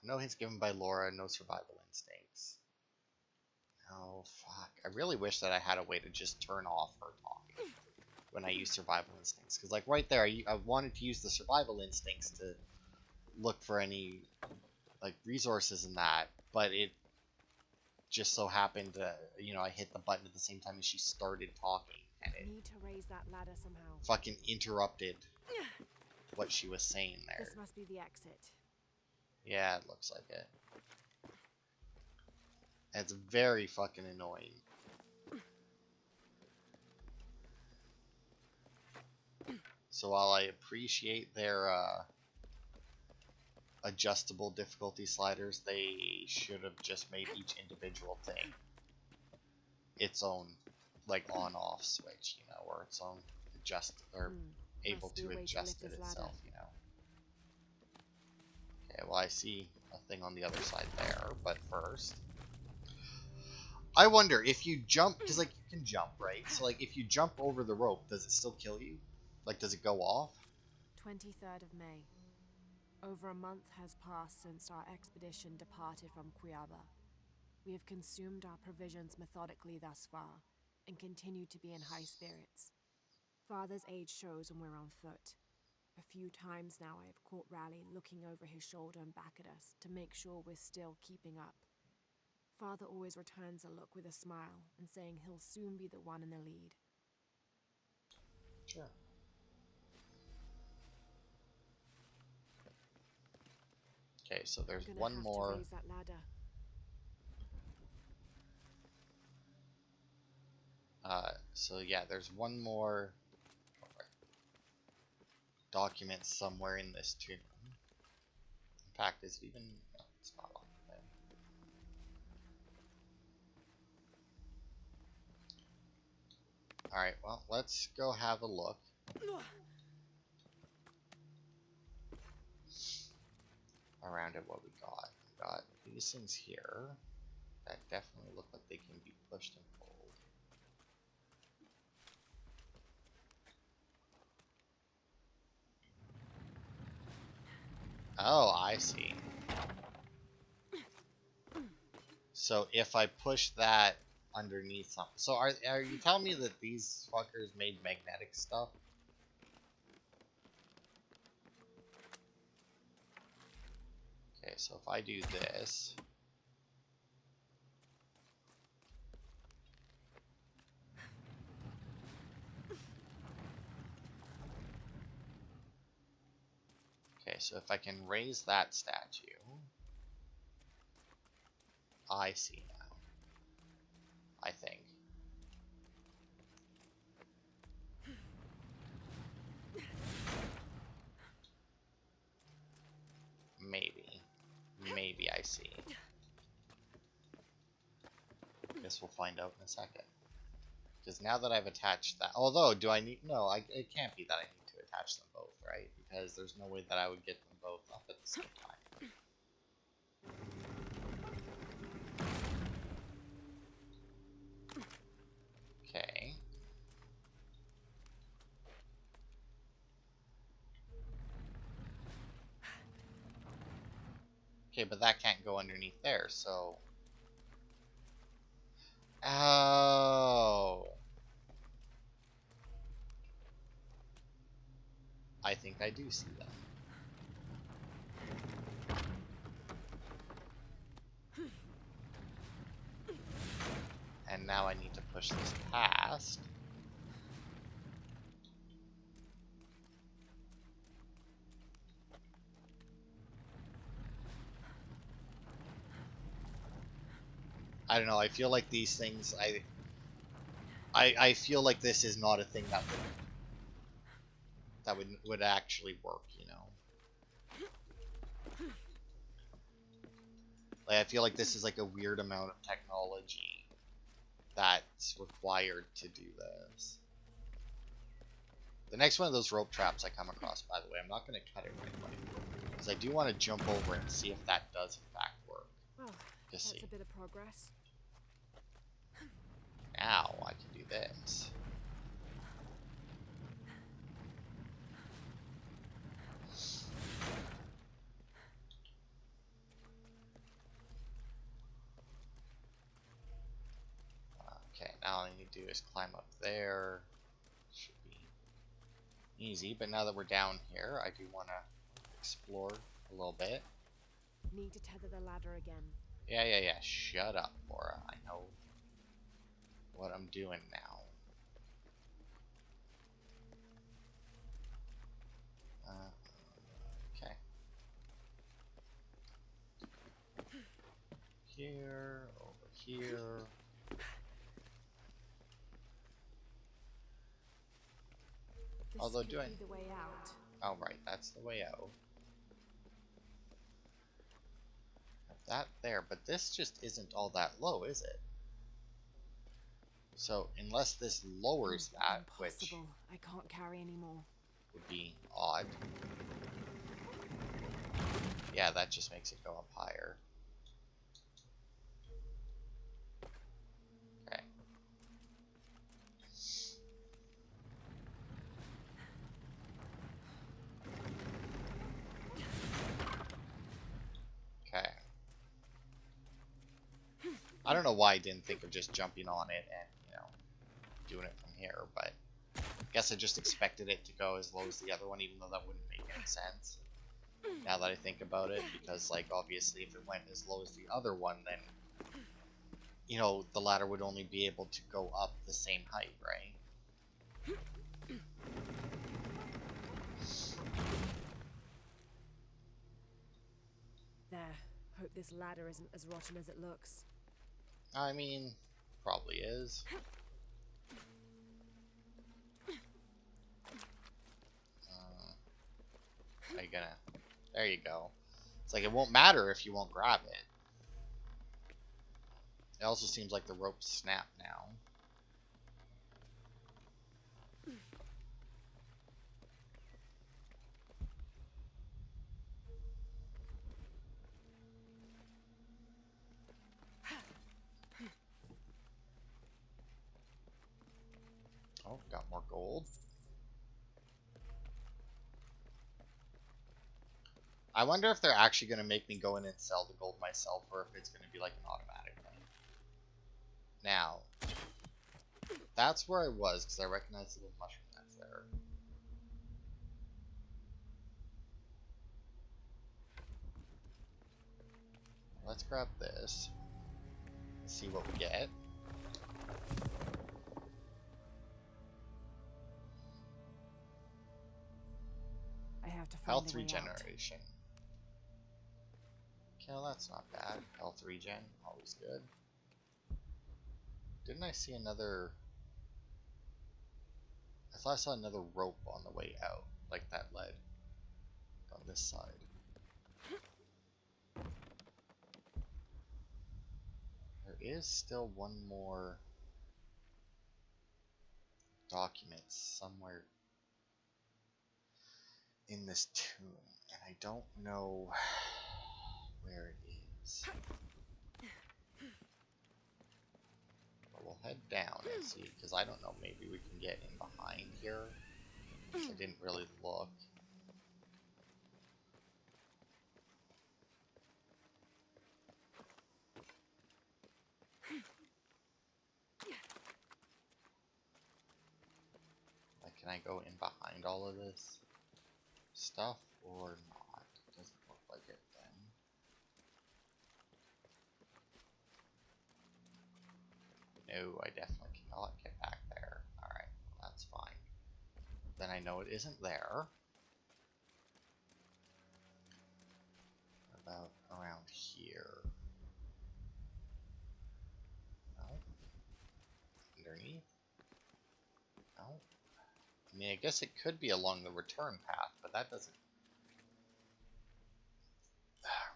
No hints given by Lara, no survival instincts. Oh, fuck. I really wish that I had a way to just turn off her talking when I use survival instincts. Because, like, right there, I wanted to use the survival instincts to look for any, like, resources in that. But it just so happened to, you know, I hit the button at the same time as she started talking. And it Need to raise that ladder somehow. fucking interrupted what she was saying there. This must be the exit. Yeah, it looks like it. It's very fucking annoying. So while I appreciate their adjustable difficulty sliders, they should have just made each individual thing its own, like, on-off switch, you know, or its own adjust, or able Must be to a way to adjust lift it this itself, ladder. you know. Okay, well, I see a thing on the other side there, but first, I wonder if you jump, because, like, you can jump, right? So, like, if you jump over the rope, does it still kill you? Like, does it go off? 23rd of May. Over a month has passed since our expedition departed from Cuiaba. We have consumed our provisions methodically thus far, and continue to be in high spirits. Father's age shows when we're on foot. A few times now I have caught Raleigh looking over his shoulder and back at us to make sure we're still keeping up. Father always returns a look with a smile and saying he'll soon be the one in the lead. Sure. Okay, so there's I'm gonna one have more. to raise that ladder. So yeah, there's one more document somewhere in this tomb. In fact, is it even? No, it's not on there. All right, well, let's go have a look. Around at what we got. We got these things here that definitely look like they can be pushed and pulled. Oh, I see. So if I push that underneath something, so are you telling me that these fuckers made magnetic stuff? Okay, so if I do this. Okay, so if I can raise that statue, I see now. I think. Maybe. Maybe I see. Guess we'll find out in a second. Because now that I've attached that, although do I need? No, it can't be that I need to attach them both, right? Because there's no way that I would get them both up at the same time. Okay. Okay, but that can't go underneath there, so. Oh. I think I do see that. And now I need to push this past. I don't know, I feel like these things, I feel like this is not a thing that would actually work, you know? Like, I feel like this is like a weird amount of technology that's required to do this. The next one of those rope traps I come across, by the way, I'm not going to cut it right away. Because I do want to jump over and see if that does in fact work. Well, Just that's see. a bit of progress. Now I can do this. Okay, now all I need to do is climb up there. Should be easy, but now that we're down here, I do want to explore a little bit. Need to tether the ladder again. Yeah. Shut up, Laura. I know what I'm doing now. Okay. Here, over here. This Although could be the way out. Oh, right, that's the way out. Have that there, but this just isn't all that low, is it? So, unless this lowers that, which Impossible. I can't carry anymore. would be odd. Yeah, that just makes it go up higher. Okay. Okay. I don't know why I didn't think of just jumping on it and, you know, doing it from here, but I guess I just expected it to go as low as the other one, even though that wouldn't make any sense. Now that I think about it, because, like, obviously if it went as low as the other one, then, you know, the ladder would only be able to go up the same height, right? There. Hope this ladder isn't as rotten as it looks. I mean, probably is. Are you gonna... There you go. It's like it won't matter if you won't grab it. It also seems like the ropes snap now. Oh, got more gold. I wonder if they're actually going to make me go in and sell the gold myself, or if it's going to be like an automatic thing. Now, that's where I was, because I recognized the little mushroom that's there. Let's grab this. See what we get. I have to find Health a way regeneration. Okay, well, that's not bad. Health regen, always good. Didn't I see another... I thought I saw another rope on the way out, like that led on this side. There is still one more document somewhere in this tomb, and I don't know where it is. But we'll head down and see, because I don't know, maybe we can get in behind here. I didn't really look. Like, can I go in behind all of this stuff or not? It doesn't look like it then. No, I definitely cannot get back there. Alright, well, that's fine. Then I know it isn't there. What about around here? No. Underneath? No. I mean, I guess it could be along the return path, but that doesn't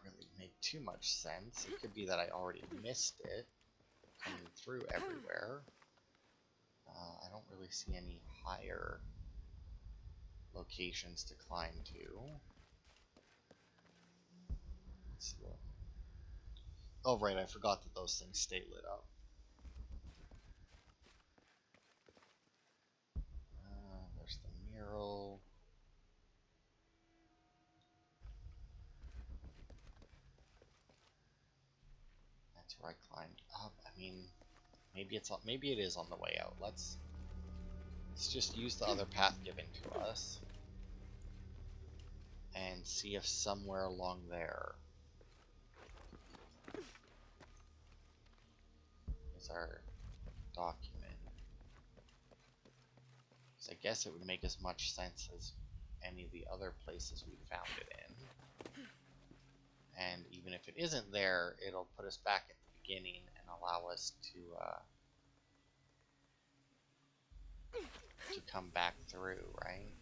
really make too much sense. It could be that I already missed it, coming through everywhere. I don't really see any higher locations to climb to. Let's look. Oh, right, I forgot that those things stay lit up. There's the mural. That's where I climbed up. I mean, maybe it's on, maybe it is on the way out. Let's just use the other path given to us and see if somewhere along there is our document. Because I guess it would make as much sense as any of the other places we found it in. And even if it isn't there, it'll put us back at the beginning and allow us to come back through, right?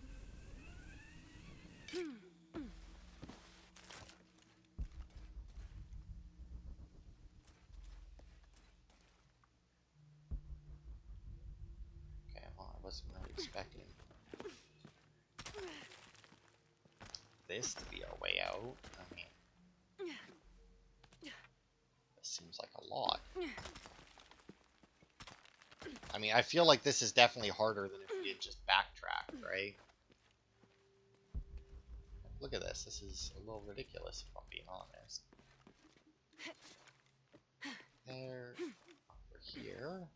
Okay, well, I wasn't really expecting this to be our way out. I mean, this seems like a lot. I mean, I feel like this is definitely harder than if we had just backtracked, right? Look at this. This is a little ridiculous, if I'm being honest. There. Over here.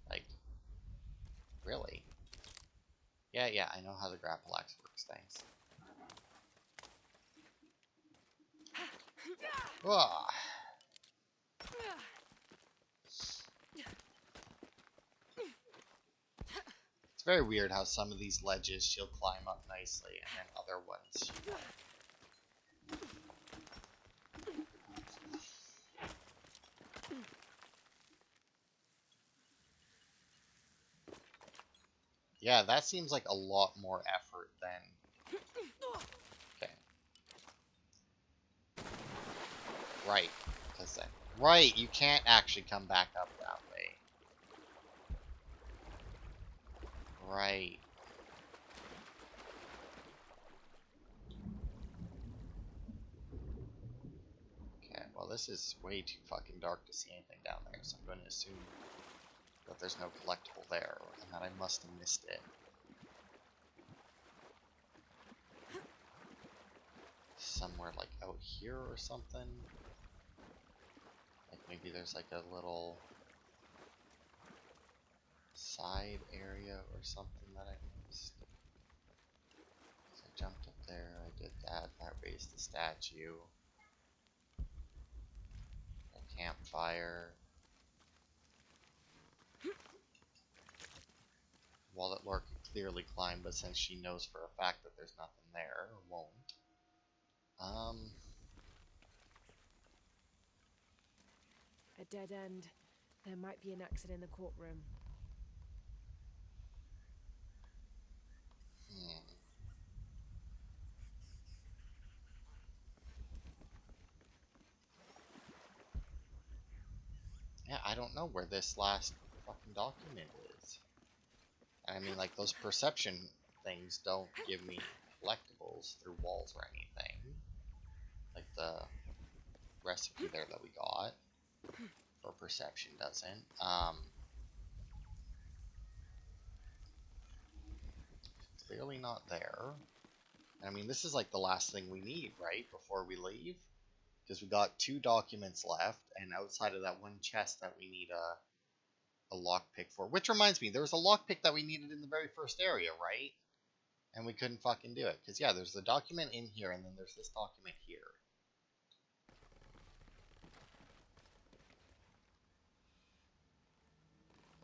Like, really? Yeah, I know how the Grapple Axe works, thanks. Whoa. It's very weird how some of these ledges she'll climb up nicely, and then other ones she won't. Yeah, that seems like a lot more effort than... Okay. Right. Because then... Right, you can't actually come back up that way. Right. Okay, well this is way too fucking dark to see anything down there, so I'm going to assume that there's no collectible there, and that I must have missed it. Somewhere like out here or something. Like maybe there's like a little side area or something that I missed. So I jumped up there, I did that, that raised the statue. A campfire. Wall that Lara could clearly climb, but since she knows for a fact that there's nothing there, won't. A dead end. There might be an exit in the courtroom. Yeah, I don't know where this last fucking document is. I mean, like, those perception things don't give me collectibles through walls or anything. Like the recipe there that we got for perception doesn't. Clearly not there. I mean, this is like the last thing we need, right? Before we leave. Because we got 2 documents left, and outside of that one chest that we need a lockpick for. Which reminds me, there was a lockpick that we needed in the very first area, right? And we couldn't fucking do it. Because, yeah, there's the document in here, and then there's this document here.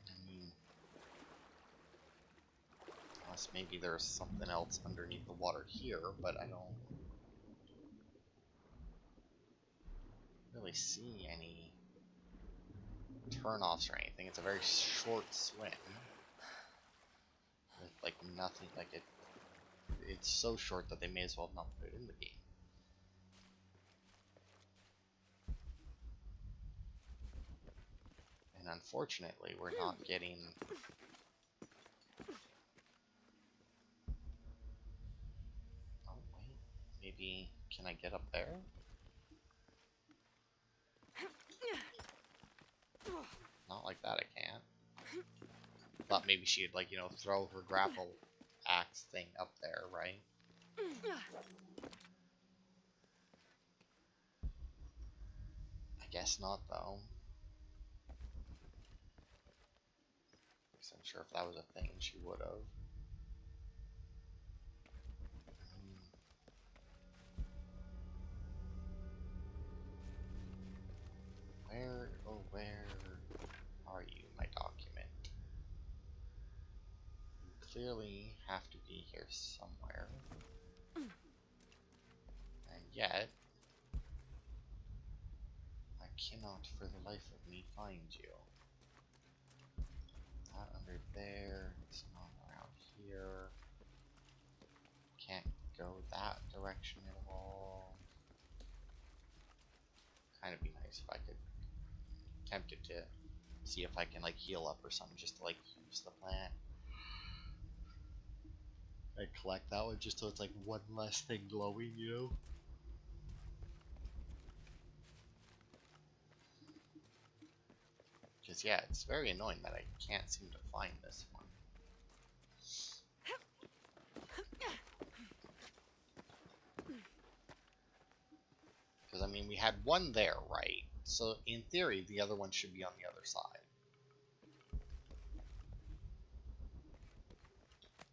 I mean, unless maybe there's something else underneath the water here, but I don't really see any turn-offs or anything. It's a very short swim. With, like, nothing, like, it's so short that they may as well not put it in the game. And unfortunately, we're not getting... Oh, wait. Maybe... Can I get up there? Not like that, I can't. Thought maybe she'd, like, you know, throw her grapple axe thing up there, right? I guess not, though. Because I'm sure if that was a thing, she would have. Where, oh, where are you, my document? You clearly have to be here somewhere. And yet, I cannot for the life of me find you. Not under there, it's not around here. Can't go that direction at all. Kind of be nice if I could. Tempted to see if I can like heal up or something just to like use the plant. I collect that one just so it's like one less thing glowing, you know? Because yeah, it's very annoying that I can't seem to find this one. Because I mean, we had one there, right? So in theory, the other one should be on the other side.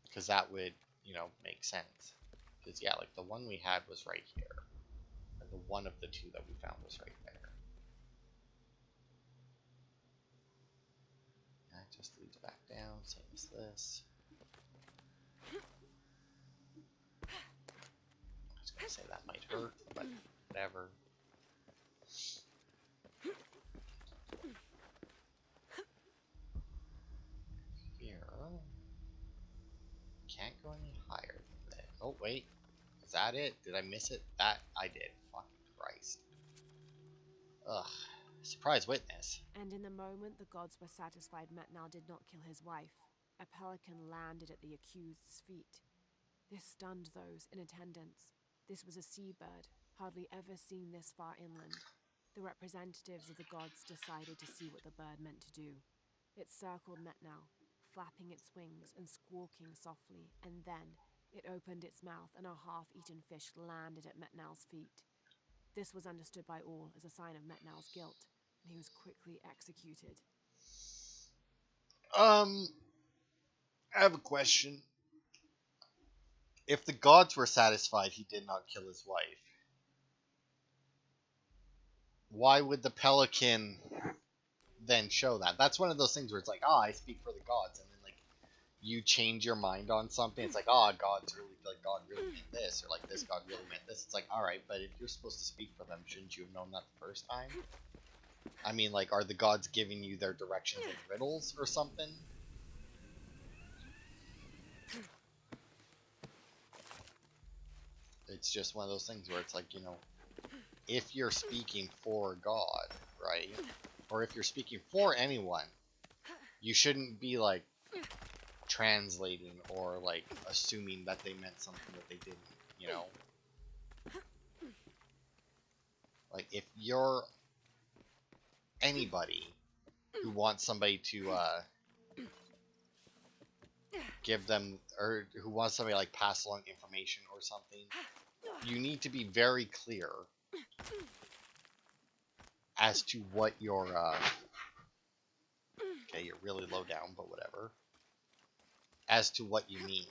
Because that would, you know, make sense. Because yeah, like the one we had was right here. And the one of the 2 that we found was right there. That just leads back down, same as this. Say that might hurt, but whatever. Here. Can't go any higher than that. Oh, wait. Is that it? Did I miss it? That I did. Fucking Christ. Ugh. Surprise witness. And in the moment the gods were satisfied Metnal did not kill his wife, a pelican landed at the accused's feet. This stunned those in attendance. This was a seabird, hardly ever seen this far inland. The representatives of the gods decided to see what the bird meant to do. It circled Metnal, flapping its wings and squawking softly, and then it opened its mouth and a half-eaten fish landed at Metnal's feet. This was understood by all as a sign of Metnal's guilt, and he was quickly executed. I have a question. If the gods were satisfied he did not kill his wife, why would the pelican then show that? That's one of those things where it's like, I speak for the gods, and then like you change your mind on something. It's like, gods really like God really meant this, or like this God really meant this. It's like, all right, but if you're supposed to speak for them, shouldn't you have known that the first time? I mean, like, are the gods giving you their directions in riddles or something? It's just one of those things where it's like, if you're speaking for God, right? Or if you're speaking for anyone, you shouldn't be like translating or like assuming that they meant something that they didn't, Like, if you're anybody who wants somebody to give them, or who wants somebody to like pass along information or something, you need to be very clear as to what your okay, you're really low down, but whatever, as to what you mean.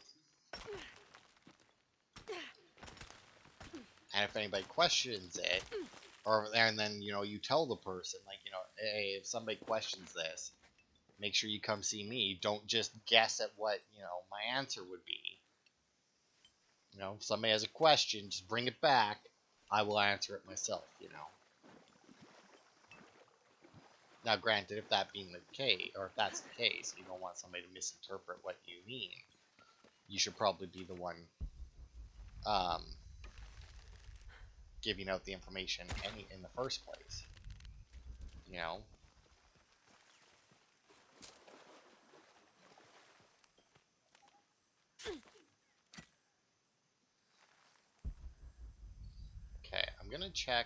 And if anybody questions it, and then you tell the person, like, hey, if somebody questions this, make sure you come see me. Don't just guess at what my answer would be. If somebody has a question, just bring it back. I will answer it myself. Now, granted, if that being the case, or if that's the case, you don't want somebody to misinterpret what you mean, you should probably be the one giving out the information in the first place. Okay, I'm gonna check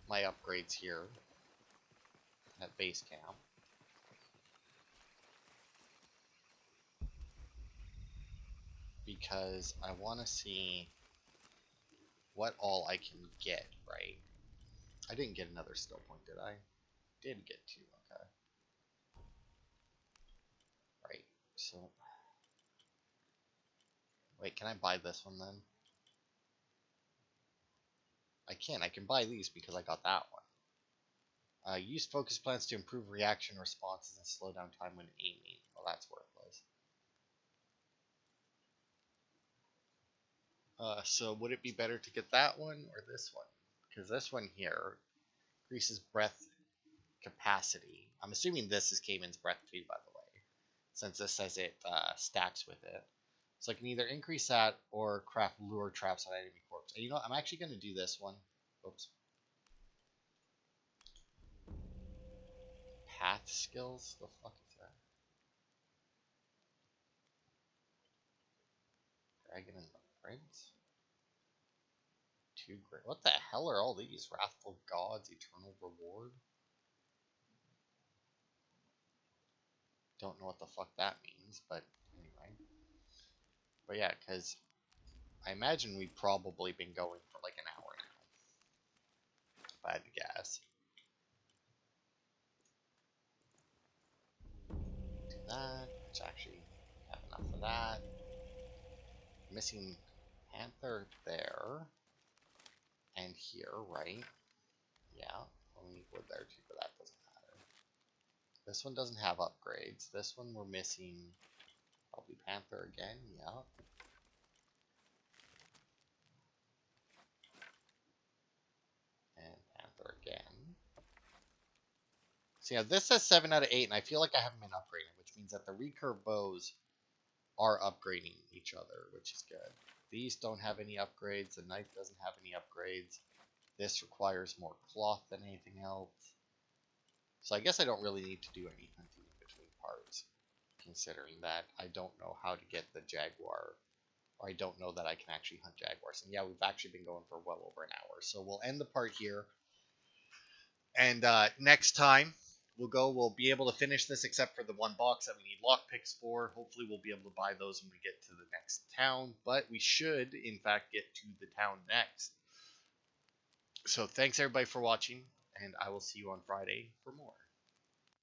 my upgrades here at base camp. Because I want to see what all I can get, right? I didn't get another skill point, did I? Did get 2, okay. Right, so... Wait, can I buy this one then? I can buy these because I got that one. Use focus plants to improve reaction responses and slow down time when aiming. Well, that's worthless. So would it be better to get that one or this one? Because this one here increases breath capacity. I'm assuming this is Cayman's breath too, by the way, since this says it stacks with it. So I can either increase that or craft lure traps on enemy corpse. And I'm actually going to do this one. Oops. Path skills? The fuck is that? Dragon and the Prince? 2 great. What the hell are all these? Wrathful Gods, Eternal Reward? Don't know what the fuck that means, but anyway. But yeah, because I imagine we've probably been going for like an hour now, if I had to guess. Do that, which actually have enough of that. Missing Panther there. And here, right? Yeah, we need wood there too, but that doesn't matter. This one doesn't have upgrades. This one we're missing probably Panther again, yeah. So yeah, this says 7 out of 8, and I feel like I haven't been upgrading, which means that the recurve bows are upgrading each other, which is good. These don't have any upgrades. The knife doesn't have any upgrades. This requires more cloth than anything else. So I guess I don't really need to do any hunting in between parts, considering that I don't know how to get the jaguar, or I don't know that I can actually hunt jaguars. And yeah, we've actually been going for well over an hour. So we'll end the part here. And next time we'll be able to finish this, except for the one box that we need lockpicks for. Hopefully we'll be able to buy those when we get to the next town, but we should in fact get to the town next. So thanks everybody for watching, and I will see you on Friday for more.